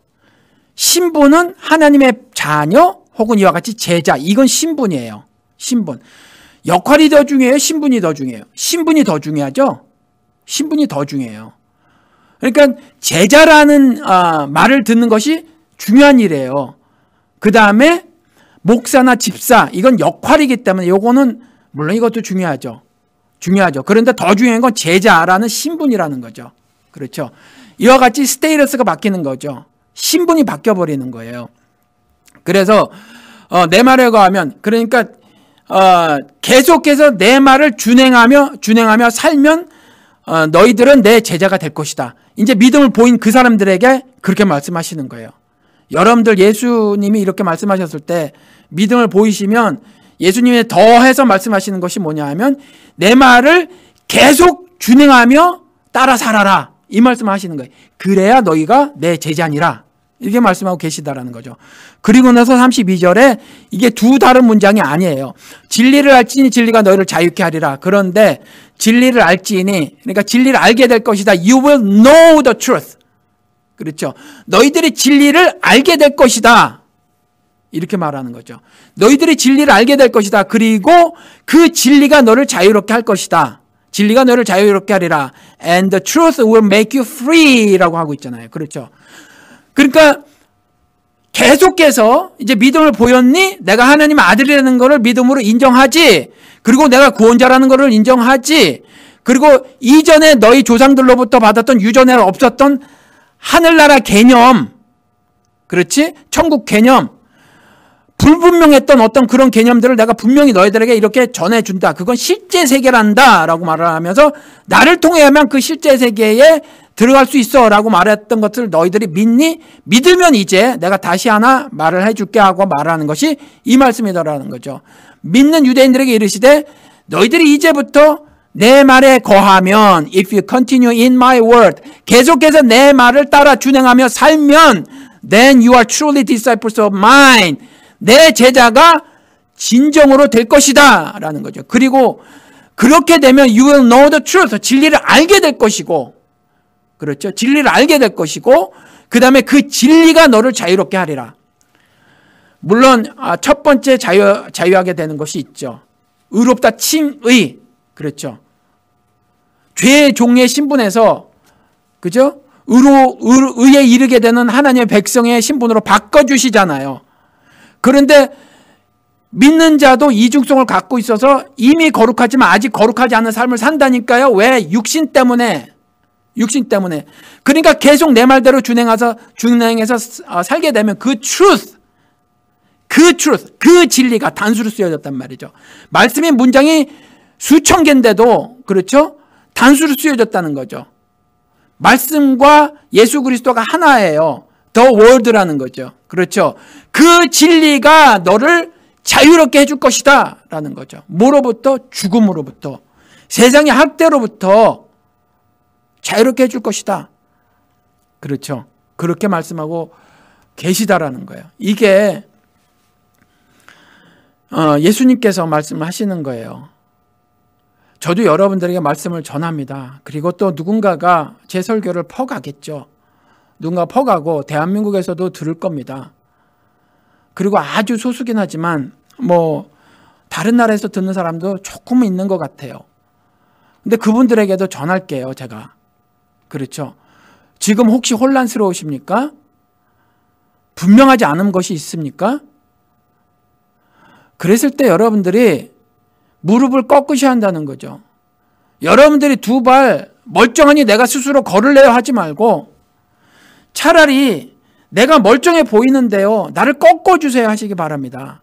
신분은 하나님의 자녀 혹은 이와 같이 제자. 이건 신분이에요. 신분. 역할이 더 중요해요? 신분이 더 중요해요? 신분이 더 중요하죠? 신분이 더 중요해요. 그러니까 제자라는 말을 듣는 것이 중요한 일이에요. 그 다음에 목사나 집사, 이건 역할이기 때문에 요거는 물론 이것도 중요하죠. 그런데 더 중요한 건 제자라는 신분이라는 거죠. 그렇죠? 이와 같이 스테이러스가 바뀌는 거죠. 신분이 바뀌어버리는 거예요. 그래서 내 말에 거하면, 그러니까 계속해서 내 말을 준행하며 살면 너희들은 내 제자가 될 것이다. 이제 믿음을 보인 그 사람들에게 그렇게 말씀하시는 거예요. 여러분들 예수님이 이렇게 말씀하셨을 때 믿음을 보이시면 예수님이 더해서 말씀하시는 것이 뭐냐 하면 내 말을 계속 준행하며 따라 살아라. 이 말씀을 하시는 거예요. 그래야 너희가 내 제자니라. 이렇게 말씀하고 계시다라는 거죠. 그리고 나서 32절에 이게 두 다른 문장이 아니에요. 진리를 알지니 진리가 너희를 자유케 하리라. 그런데 진리를 알지니, 그러니까 진리를 알게 될 것이다. You will know the truth. 그렇죠. 너희들이 진리를 알게 될 것이다. 이렇게 말하는 거죠. 너희들이 진리를 알게 될 것이다. 그리고 그 진리가 너를 자유롭게 할 것이다. 진리가 너를 자유롭게 하리라. And the truth will make you free 라고 하고 있잖아요. 그렇죠. 그러니까 계속해서 이제 믿음을 보였니? 내가 하나님의 아들이라는 것을 믿음으로 인정하지. 그리고 내가 구원자라는 것을 인정하지. 그리고 이전에 너희 조상들로부터 받았던 유전에 없었던 하늘나라 개념, 그렇지? 천국 개념, 불분명했던 어떤 그런 개념들을 내가 분명히 너희들에게 이렇게 전해준다. 그건 실제 세계란다 라고 말을 하면서 나를 통해야만 그 실제 세계에 들어갈 수 있어 라고 말했던 것을 너희들이 믿니? 믿으면 이제 내가 다시 하나 말을 해줄게 하고 말하는 것이 이 말씀이다라는 거죠. 믿는 유대인들에게 이르시되 너희들이 이제부터 내 말에 거하면, if you continue in my word, 계속해서 내 말을 따라 준행하며 살면, then you are truly disciples of mine. 내 제자가 진정으로 될 것이다 라는 거죠. 그리고 그렇게 되면 you will know the truth. 진리를 알게 될 것이고, 그렇죠? 진리를 알게 될 것이고, 그 다음에 그 진리가 너를 자유롭게 하리라. 물론 첫 번째 자유하게 되는 것이 있죠. 의롭다 칭의. 그렇죠? 죄의 종의 신분에서, 그죠? 의에 이르게 되는 하나님의 백성의 신분으로 바꿔주시잖아요. 그런데 믿는 자도 이중성을 갖고 있어서 이미 거룩하지만 아직 거룩하지 않은 삶을 산다니까요. 왜? 육신 때문에. 그러니까 계속 내 말대로 준행해서 살게 되면 그 truth, 그 진리가 단수로 쓰여졌단 말이죠. 말씀의 문장이 수천 개인데도, 그렇죠? 단수로 쓰여졌다는 거죠. 말씀과 예수 그리스도가 하나예요. The Word라는 거죠. 그렇죠? 그 진리가 너를 자유롭게 해줄 것이다 라는 거죠. 뭐로부터? 죽음으로부터, 세상의 학대로부터 자유롭게 해줄 것이다. 그렇죠? 그렇게 말씀하고 계시다라는 거예요. 이게 예수님께서 말씀하시는 거예요. 저도 여러분들에게 말씀을 전합니다. 그리고 또 누군가가 제 설교를 퍼가겠죠. 누군가 퍼가고 대한민국에서도 들을 겁니다. 그리고 아주 소수긴 하지만 다른 나라에서 듣는 사람도 조금은 있는 것 같아요. 근데 그분들에게도 전할게요, 제가. 그렇죠? 지금 혹시 혼란스러우십니까? 분명하지 않은 것이 있습니까? 그랬을 때 여러분들이 무릎을 꺾으셔야 한다는 거죠. 여러분들이 두 발 멀쩡하니 내가 스스로 걸을래요 하지 말고 차라리 내가 멀쩡해 보이는데요, 나를 꺾어주세요 하시기 바랍니다.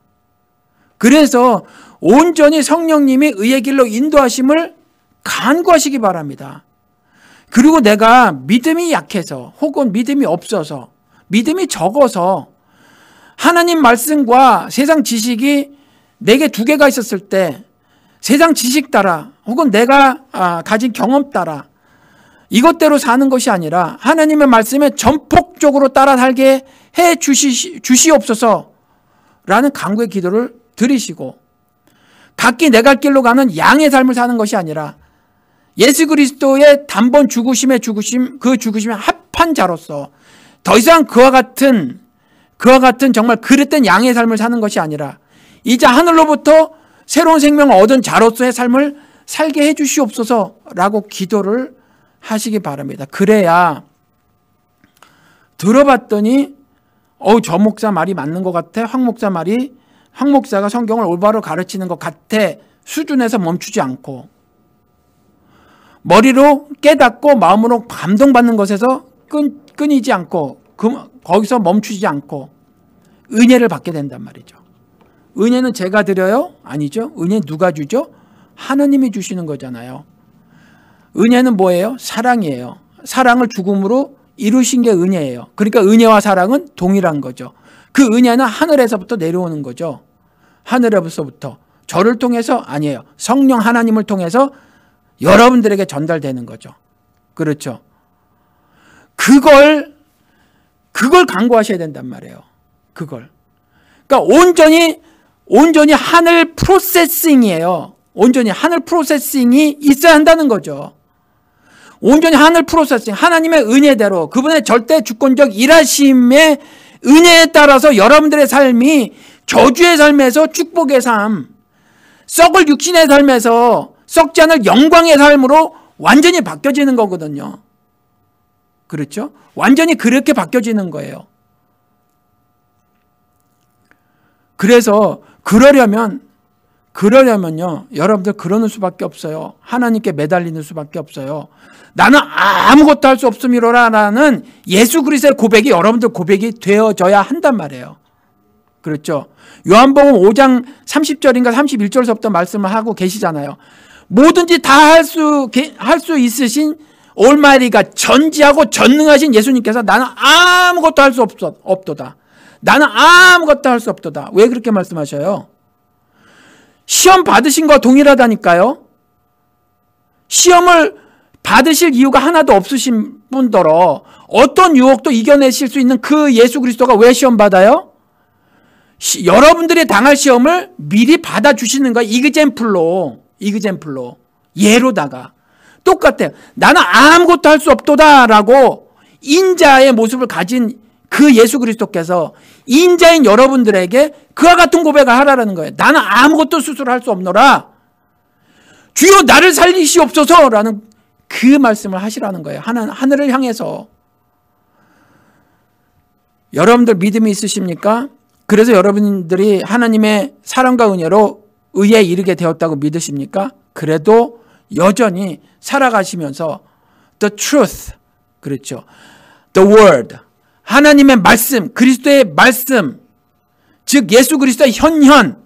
그래서 온전히 성령님이 의의 길로 인도하심을 간구하시기 바랍니다. 그리고 내가 믿음이 약해서 혹은 믿음이 없어서 믿음이 적어서 하나님 말씀과 세상 지식이 내게 두 개가 있었을 때 세상 지식 따라 혹은 내가 가진 경험 따라 이것대로 사는 것이 아니라 하나님의 말씀에 전폭적으로 따라 살게 해 주시옵소서라는 간구의 기도를 드리시고, 각기 내 갈 길로 가는 양의 삶을 사는 것이 아니라 예수 그리스도의 단번 죽으심의 죽으심, 그 죽으심에 합한 자로서 더 이상 그와 같은 정말 그릇된 양의 삶을 사는 것이 아니라 이제 하늘로부터 새로운 생명을 얻은 자로서의 삶을 살게 해 주시옵소서라고 기도를 하시기 바랍니다. 그래야 들어봤더니 저 목사 말이 맞는 것 같아, 황 목사가 성경을 올바로 가르치는 것 같아 수준에서 멈추지 않고, 머리로 깨닫고 마음으로 감동받는 것에서 끊이지 않고 거기서 멈추지 않고 은혜를 받게 된단 말이죠. 은혜는 제가 드려요? 아니죠. 은혜 누가 주죠? 하나님이 주시는 거잖아요. 은혜는 뭐예요? 사랑이에요. 사랑을 죽음으로 이루신 게 은혜예요. 그러니까 은혜와 사랑은 동일한 거죠. 그 은혜는 하늘에서부터 내려오는 거죠. 하늘에서부터. 저를 통해서 아니에요. 성령 하나님을 통해서 여러분들에게 전달되는 거죠. 그렇죠. 그걸 간구하셔야 된단 말이에요. 그걸. 그러니까 온전히 하늘 프로세싱이에요. 온전히 하늘 프로세싱이 있어야 한다는 거죠. 온전히 하늘 프로세싱, 하나님의 은혜대로 그분의 절대 주권적 일하심의 은혜에 따라서 여러분들의 삶이 저주의 삶에서 축복의 삶, 썩을 육신의 삶에서 썩지 않을 영광의 삶으로 완전히 바뀌어지는 거거든요. 그렇죠? 완전히 그렇게 바뀌어지는 거예요. 그래서 그러려면요, 여러분들 그러는 수밖에 없어요. 하나님께 매달리는 수밖에 없어요. 나는 아무것도 할 수 없음이로라라는 예수 그리스도의 고백이 여러분들 고백이 되어져야 한단 말이에요. 그렇죠? 요한복음 5장 30절인가 31절서부터 말씀을 하고 계시잖아요. 뭐든지 다 할 수 있으신 올마이티가 전지하고 전능하신 예수님께서 나는 아무것도 할 수 없도다. 나는 아무것도 할 수 없도다. 왜 그렇게 말씀하셔요? 시험 받으신 거와 동일하다니까요. 시험을 받으실 이유가 하나도 없으신 분더러 어떤 유혹도 이겨내실 수 있는 그 예수 그리스도가 왜 시험 받아요? 여러분들이 당할 시험을 미리 받아주시는 거예요. 이그젠플로. 예로다가 똑같아요. 나는 아무것도 할 수 없도다라고 인자의 모습을 가진 그 예수 그리스도께서 인자인 여러분들에게 그와 같은 고백을 하라는 거예요. 나는 아무것도 스스로 할 수 없노라. 주여 나를 살리시옵소서라는 그 말씀을 하시라는 거예요. 하늘을 향해서. 여러분들 믿음이 있으십니까? 그래서 여러분들이 하나님의 사랑과 은혜로 의에 이르게 되었다고 믿으십니까? 그래도 여전히 살아가시면서 the truth, 그렇죠. the word, 하나님의 말씀, 그리스도의 말씀, 즉 예수 그리스도의 현현,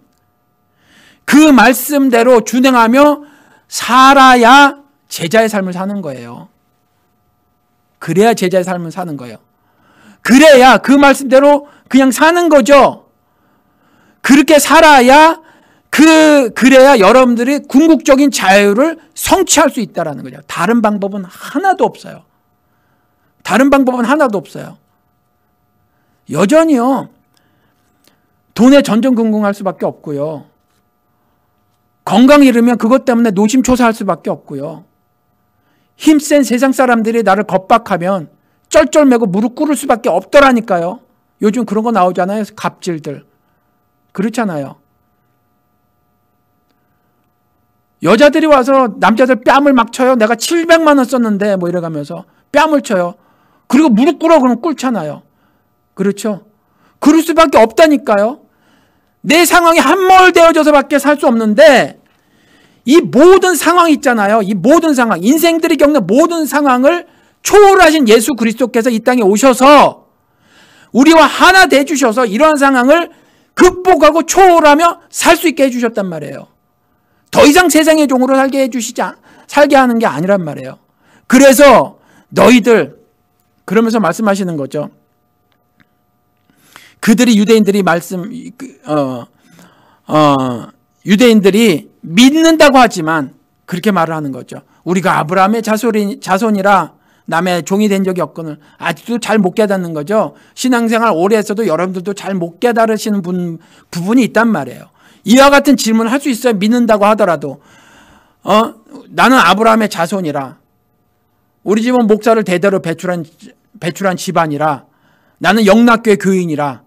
그 말씀대로 준행하며 살아야 제자의 삶을 사는 거예요. 그래야 제자의 삶을 사는 거예요. 그래야 그 말씀대로 그냥 사는 거죠. 그렇게 살아야 그래야 여러분들이 궁극적인 자유를 성취할 수 있다는 거죠. 다른 방법은 하나도 없어요. 다른 방법은 하나도 없어요. 여전히요. 돈에 전전긍긍할 수밖에 없고요. 건강이 잃으면 그것 때문에 노심초사할 수밖에 없고요. 힘센 세상 사람들이 나를 겁박하면 쩔쩔매고 무릎 꿇을 수밖에 없더라니까요. 요즘 그런 거 나오잖아요. 갑질들. 그렇잖아요. 여자들이 와서 남자들 뺨을 막 쳐요. 내가 700만 원 썼는데 뭐 이래가면서 뺨을 쳐요. 그리고 무릎 꿇어 그러면 꿇잖아요. 그렇죠? 그럴 수밖에 없다니까요. 내 상황이 함몰되어져서밖에 살 수 없는데 이 모든 상황 있잖아요. 이 모든 상황, 인생들이 겪는 모든 상황을 초월하신 예수 그리스도께서 이 땅에 오셔서 우리와 하나 되주셔서 이러한 상황을 극복하고 초월하며 살 수 있게 해주셨단 말이에요. 더 이상 세상의 종으로 살게 하는 게 아니란 말이에요. 그래서 너희들, 그러면서 말씀하시는 거죠. 그들이 유대인들이 믿는다고 하지만 그렇게 말을 하는 거죠. 우리가 아브라함의 자손이라 남의 종이 된 적이 없거늘 아직도 잘 못 깨닫는 거죠. 신앙생활 오래 했어도 여러분들도 잘 못 깨달으시는 부분이 있단 말이에요. 이와 같은 질문을 할 수 있어요. 믿는다고 하더라도 나는 아브라함의 자손이라 우리 집은 목사를 대대로 배출한 집안이라 나는 영락교회 교인이라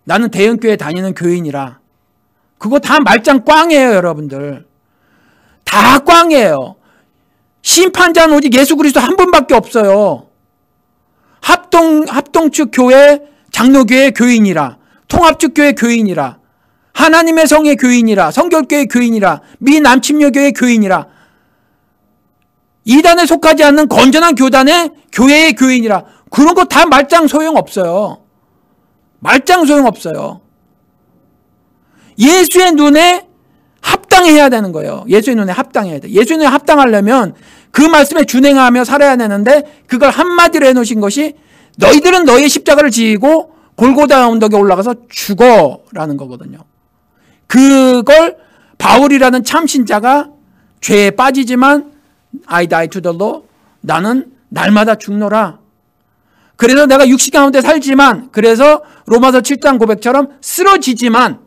나는 대형교회 다니는 교인이라 그거 다 말짱 꽝이에요. 여러분들 다 꽝이에요. 심판자는 오직 예수 그리스도 한 분밖에 없어요. 합동측 교회 장로교회 교인이라 통합측 교회 교인이라 하나님의 성의 교인이라 성결교회 교인이라 미남침녀교회 교인이라 이단에 속하지 않는 건전한 교단의 교회의 교인이라 그런 거 다 말짱 소용없어요. 말짱 소용없어요. 예수의 눈에 합당해야 되는 거예요. 예수의 눈에 합당해야 돼. 예수의 눈에 합당하려면 그 말씀에 준행하며 살아야 되는데 그걸 한마디로 해놓으신 것이 너희들은 너희의 십자가를 지고 골고다 언덕에 올라가서 죽어라는 거거든요. 그걸 바울이라는 참신자가 죄에 빠지지만 I die to the law, 나는 날마다 죽노라. 그래서 내가 육신 가운데 살지만 그래서 로마서 7장 고백처럼 쓰러지지만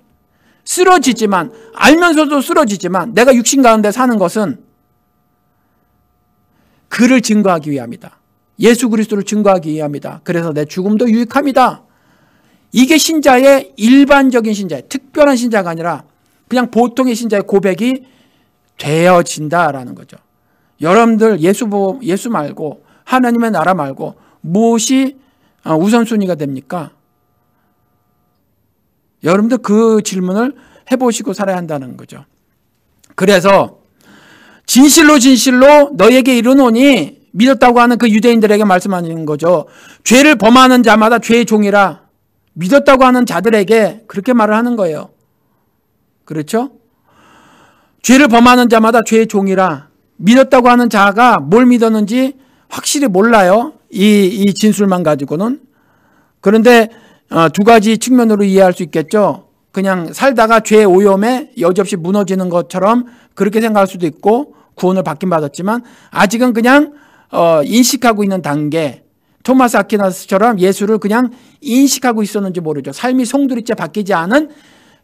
알면서도 쓰러지지만 내가 육신 가운데 사는 것은 그를 증거하기 위함이다. 예수 그리스도를 증거하기 위함이다. 그래서 내 죽음도 유익함이다. 이게 신자의 일반적인 신자의 특별한 신자가 아니라 그냥 보통의 신자의 고백이 되어진다라는 거죠. 여러분들 예수 말고 하나님의 나라 말고 무엇이 우선순위가 됩니까? 여러분들 그 질문을 해보시고 살아야 한다는 거죠. 그래서 진실로 너희에게 이르노니 믿었다고 하는 그 유대인들에게 말씀하는 거죠. 죄를 범하는 자마다 죄의 종이라 믿었다고 하는 자들에게 그렇게 말을 하는 거예요. 그렇죠? 죄를 범하는 자마다 죄의 종이라 믿었다고 하는 자가 뭘 믿었는지 확실히 몰라요. 이 진술만 가지고는. 그런데 두 가지 측면으로 이해할 수 있겠죠. 그냥 살다가 죄의 오염에 여지없이 무너지는 것처럼 그렇게 생각할 수도 있고 구원을 받긴 받았지만 아직은 그냥 인식하고 있는 단계. 토마스 아퀴나스처럼 예수를 그냥 인식하고 있었는지 모르죠. 삶이 송두리째 바뀌지 않은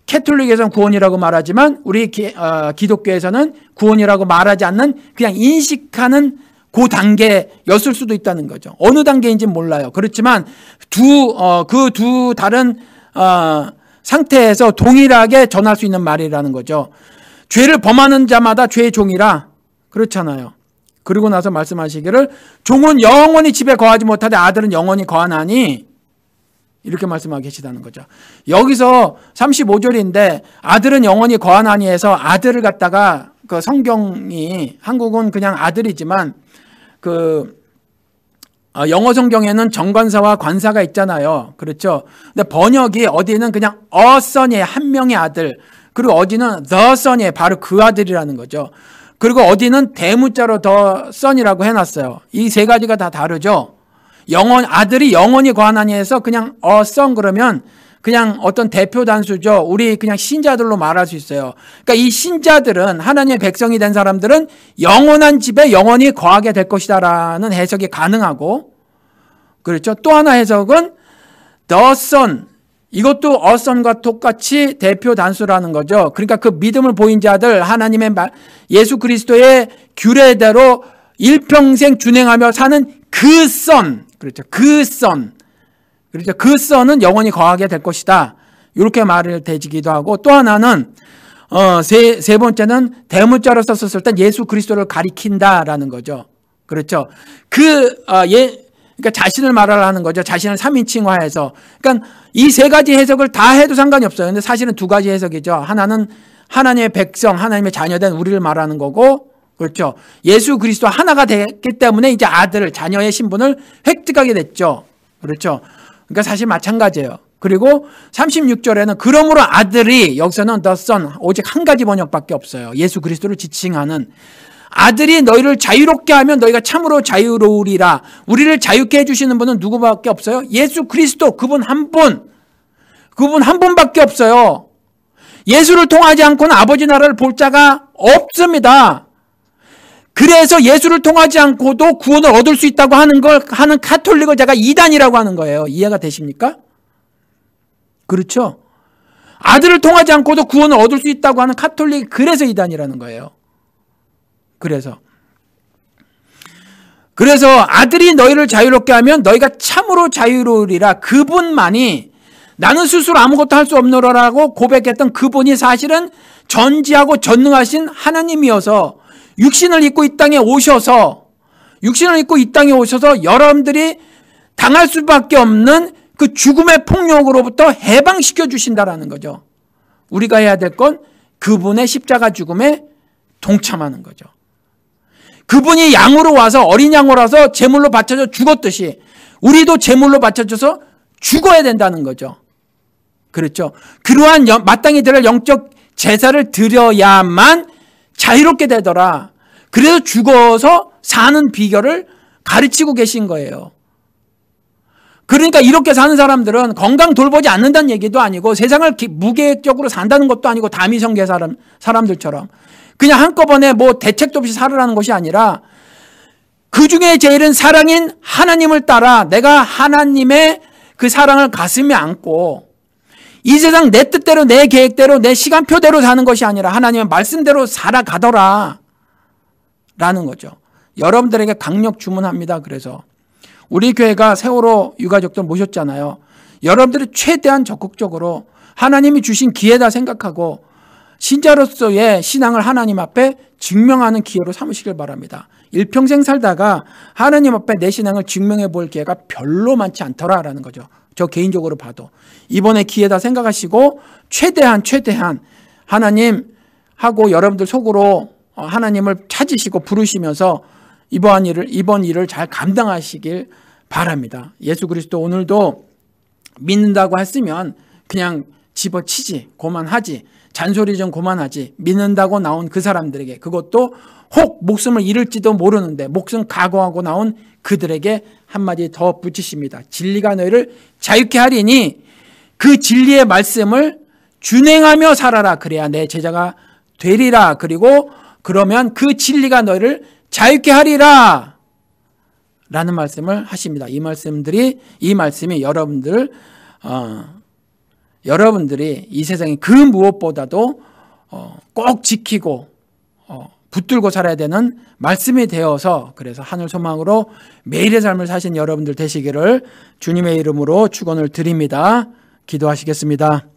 캐톨릭에서는 구원이라고 말하지만 우리 기독교에서는 구원이라고 말하지 않는 그냥 인식하는 그 단계였을 수도 있다는 거죠. 어느 단계인지는 몰라요. 그렇지만 그 두 다른 상태에서 동일하게 전할 수 있는 말이라는 거죠. 죄를 범하는 자마다 죄의 종이라 그렇잖아요. 그리고 나서 말씀하시기를 종은 영원히 집에 거하지 못하되 아들은 영원히 거하나니 이렇게 말씀하고 계시다는 거죠. 여기서 35절인데 아들은 영원히 거하나니 해서 아들을 갖다가 그 성경이 한국은 그냥 아들이지만 영어 성경에는 정관사와 관사가 있잖아요. 그렇죠. 근데 번역이 어디는 그냥 a son이에요. 한 명의 아들. 그리고 어디는 the son이에요. 바로 그 아들이라는 거죠. 그리고 어디는 대문자로 the son이라고 해놨어요. 이 세 가지가 다 다르죠. 아들이 영원히 거하나니 해서 그냥 a son 그러면 그냥 어떤 대표 단수죠. 우리 그냥 신자들로 말할 수 있어요. 그러니까 이 신자들은 하나님의 백성이 된 사람들은 영원한 집에 영원히 거하게 될 것이다라는 해석이 가능하고, 그렇죠. 또 하나 해석은 the son, 이것도 a son과 똑같이 대표 단수라는 거죠. 그러니까 그 믿음을 보인 자들, 하나님의 예수 그리스도의 규례대로 일평생 준행하며 사는 그 son, 그렇죠. 그 son. 그렇죠. 그 son은 영원히 거하게 될 것이다. 이렇게 말을 되지기도 하고, 또 하나는 세 번째는 대문자로 썼을 때 예수 그리스도를 가리킨다라는 거죠. 그렇죠. 그러니까 자신을 말하라는 거죠. 자신을 3인칭화해서. 그러니까 이 세 가지 해석을 다 해도 상관이 없어요. 근데 사실은 두 가지 해석이죠. 하나는 하나님의 백성, 하나님의 자녀된 우리를 말하는 거고, 그렇죠. 예수 그리스도 하나가 됐기 때문에 이제 아들, 자녀의 신분을 획득하게 됐죠. 그렇죠. 그러니까 사실 마찬가지예요. 그리고 36절에는 그러므로 아들이, 여기서는 the son, 오직 한 가지 번역밖에 없어요. 예수 그리스도를 지칭하는 아들이 너희를 자유롭게 하면 너희가 참으로 자유로우리라. 우리를 자유케 해주시는 분은 누구밖에 없어요? 예수 그리스도, 그분 한 분밖에 없어요. 예수를 통하지 않고는 아버지 나라를 볼 자가 없습니다. 그래서 예수를 통하지 않고도 구원을 얻을 수 있다고 하는 카톨릭을 제가 이단이라고 하는 거예요. 이해가 되십니까? 그렇죠? 아들을 통하지 않고도 구원을 얻을 수 있다고 하는 카톨릭이 그래서 이단이라는 거예요. 그래서 아들이 너희를 자유롭게 하면 너희가 참으로 자유로우리라. 그분만이 나는 스스로 아무것도 할 수 없노라라고 고백했던 그분이 사실은 전지하고 전능하신 하나님이어서 육신을 입고 이 땅에 오셔서 여러분들이 당할 수밖에 없는 그 죽음의 폭력으로부터 해방시켜 주신다라는 거죠. 우리가 해야 될 건 그분의 십자가 죽음에 동참하는 거죠. 그분이 양으로 와서, 어린 양으로 와서 제물로 바쳐져 죽었듯이 우리도 제물로 바쳐져서 죽어야 된다는 거죠. 그렇죠. 그러한 마땅히 드릴 영적 제사를 드려야만 자유롭게 되더라. 그래서 죽어서 사는 비결을 가르치고 계신 거예요. 그러니까 이렇게 사는 사람들은 건강 돌보지 않는다는 얘기도 아니고 세상을 무계획적으로 산다는 것도 아니고 다미성계 사람들처럼 그냥 한꺼번에 뭐 대책도 없이 살으라는 것이 아니라 그 중에 제일은 사랑인 하나님을 따라 내가 하나님의 그 사랑을 가슴에 안고 이 세상 내 뜻대로, 내 계획대로, 내 시간표대로 사는 것이 아니라 하나님의 말씀대로 살아가더라 라는 거죠. 여러분들에게 강력 주문합니다. 그래서 우리 교회가 세월호 유가족들 모셨잖아요. 여러분들이 최대한 적극적으로 하나님이 주신 기회다 생각하고 신자로서의 신앙을 하나님 앞에 증명하는 기회로 삼으시길 바랍니다. 일평생 살다가 하나님 앞에 내 신앙을 증명해 볼 기회가 별로 많지 않더라라는 거죠. 저 개인적으로 봐도 이번에 기회다 생각하시고 최대한 하나님하고 여러분들 속으로 하나님을 찾으시고 부르시면서 이번 일을 잘 감당하시길 바랍니다. 예수 그리스도 오늘도 믿는다고 했으면 그냥 집어치지, 고만하지, 잔소리 좀 고만하지, 믿는다고 나온 그 사람들에게, 그것도 혹 목숨을 잃을지도 모르는데 목숨 각오하고 나온 그들에게 한마디 더 붙이십니다. 진리가 너희를 자유케 하리니 그 진리의 말씀을 준행하며 살아라. 그래야 내 제자가 되리라. 그리고 그러면 그 진리가 너희를 자유케 하리라 라는 말씀을 하십니다. 이 말씀이 여러분들 여러분들이 이 세상에 그 무엇보다도 꼭 지키고 붙들고 살아야 되는 말씀이 되어서, 그래서 하늘 소망으로 매일의 삶을 사신 여러분들 되시기를 주님의 이름으로 축원을 드립니다. 기도하시겠습니다.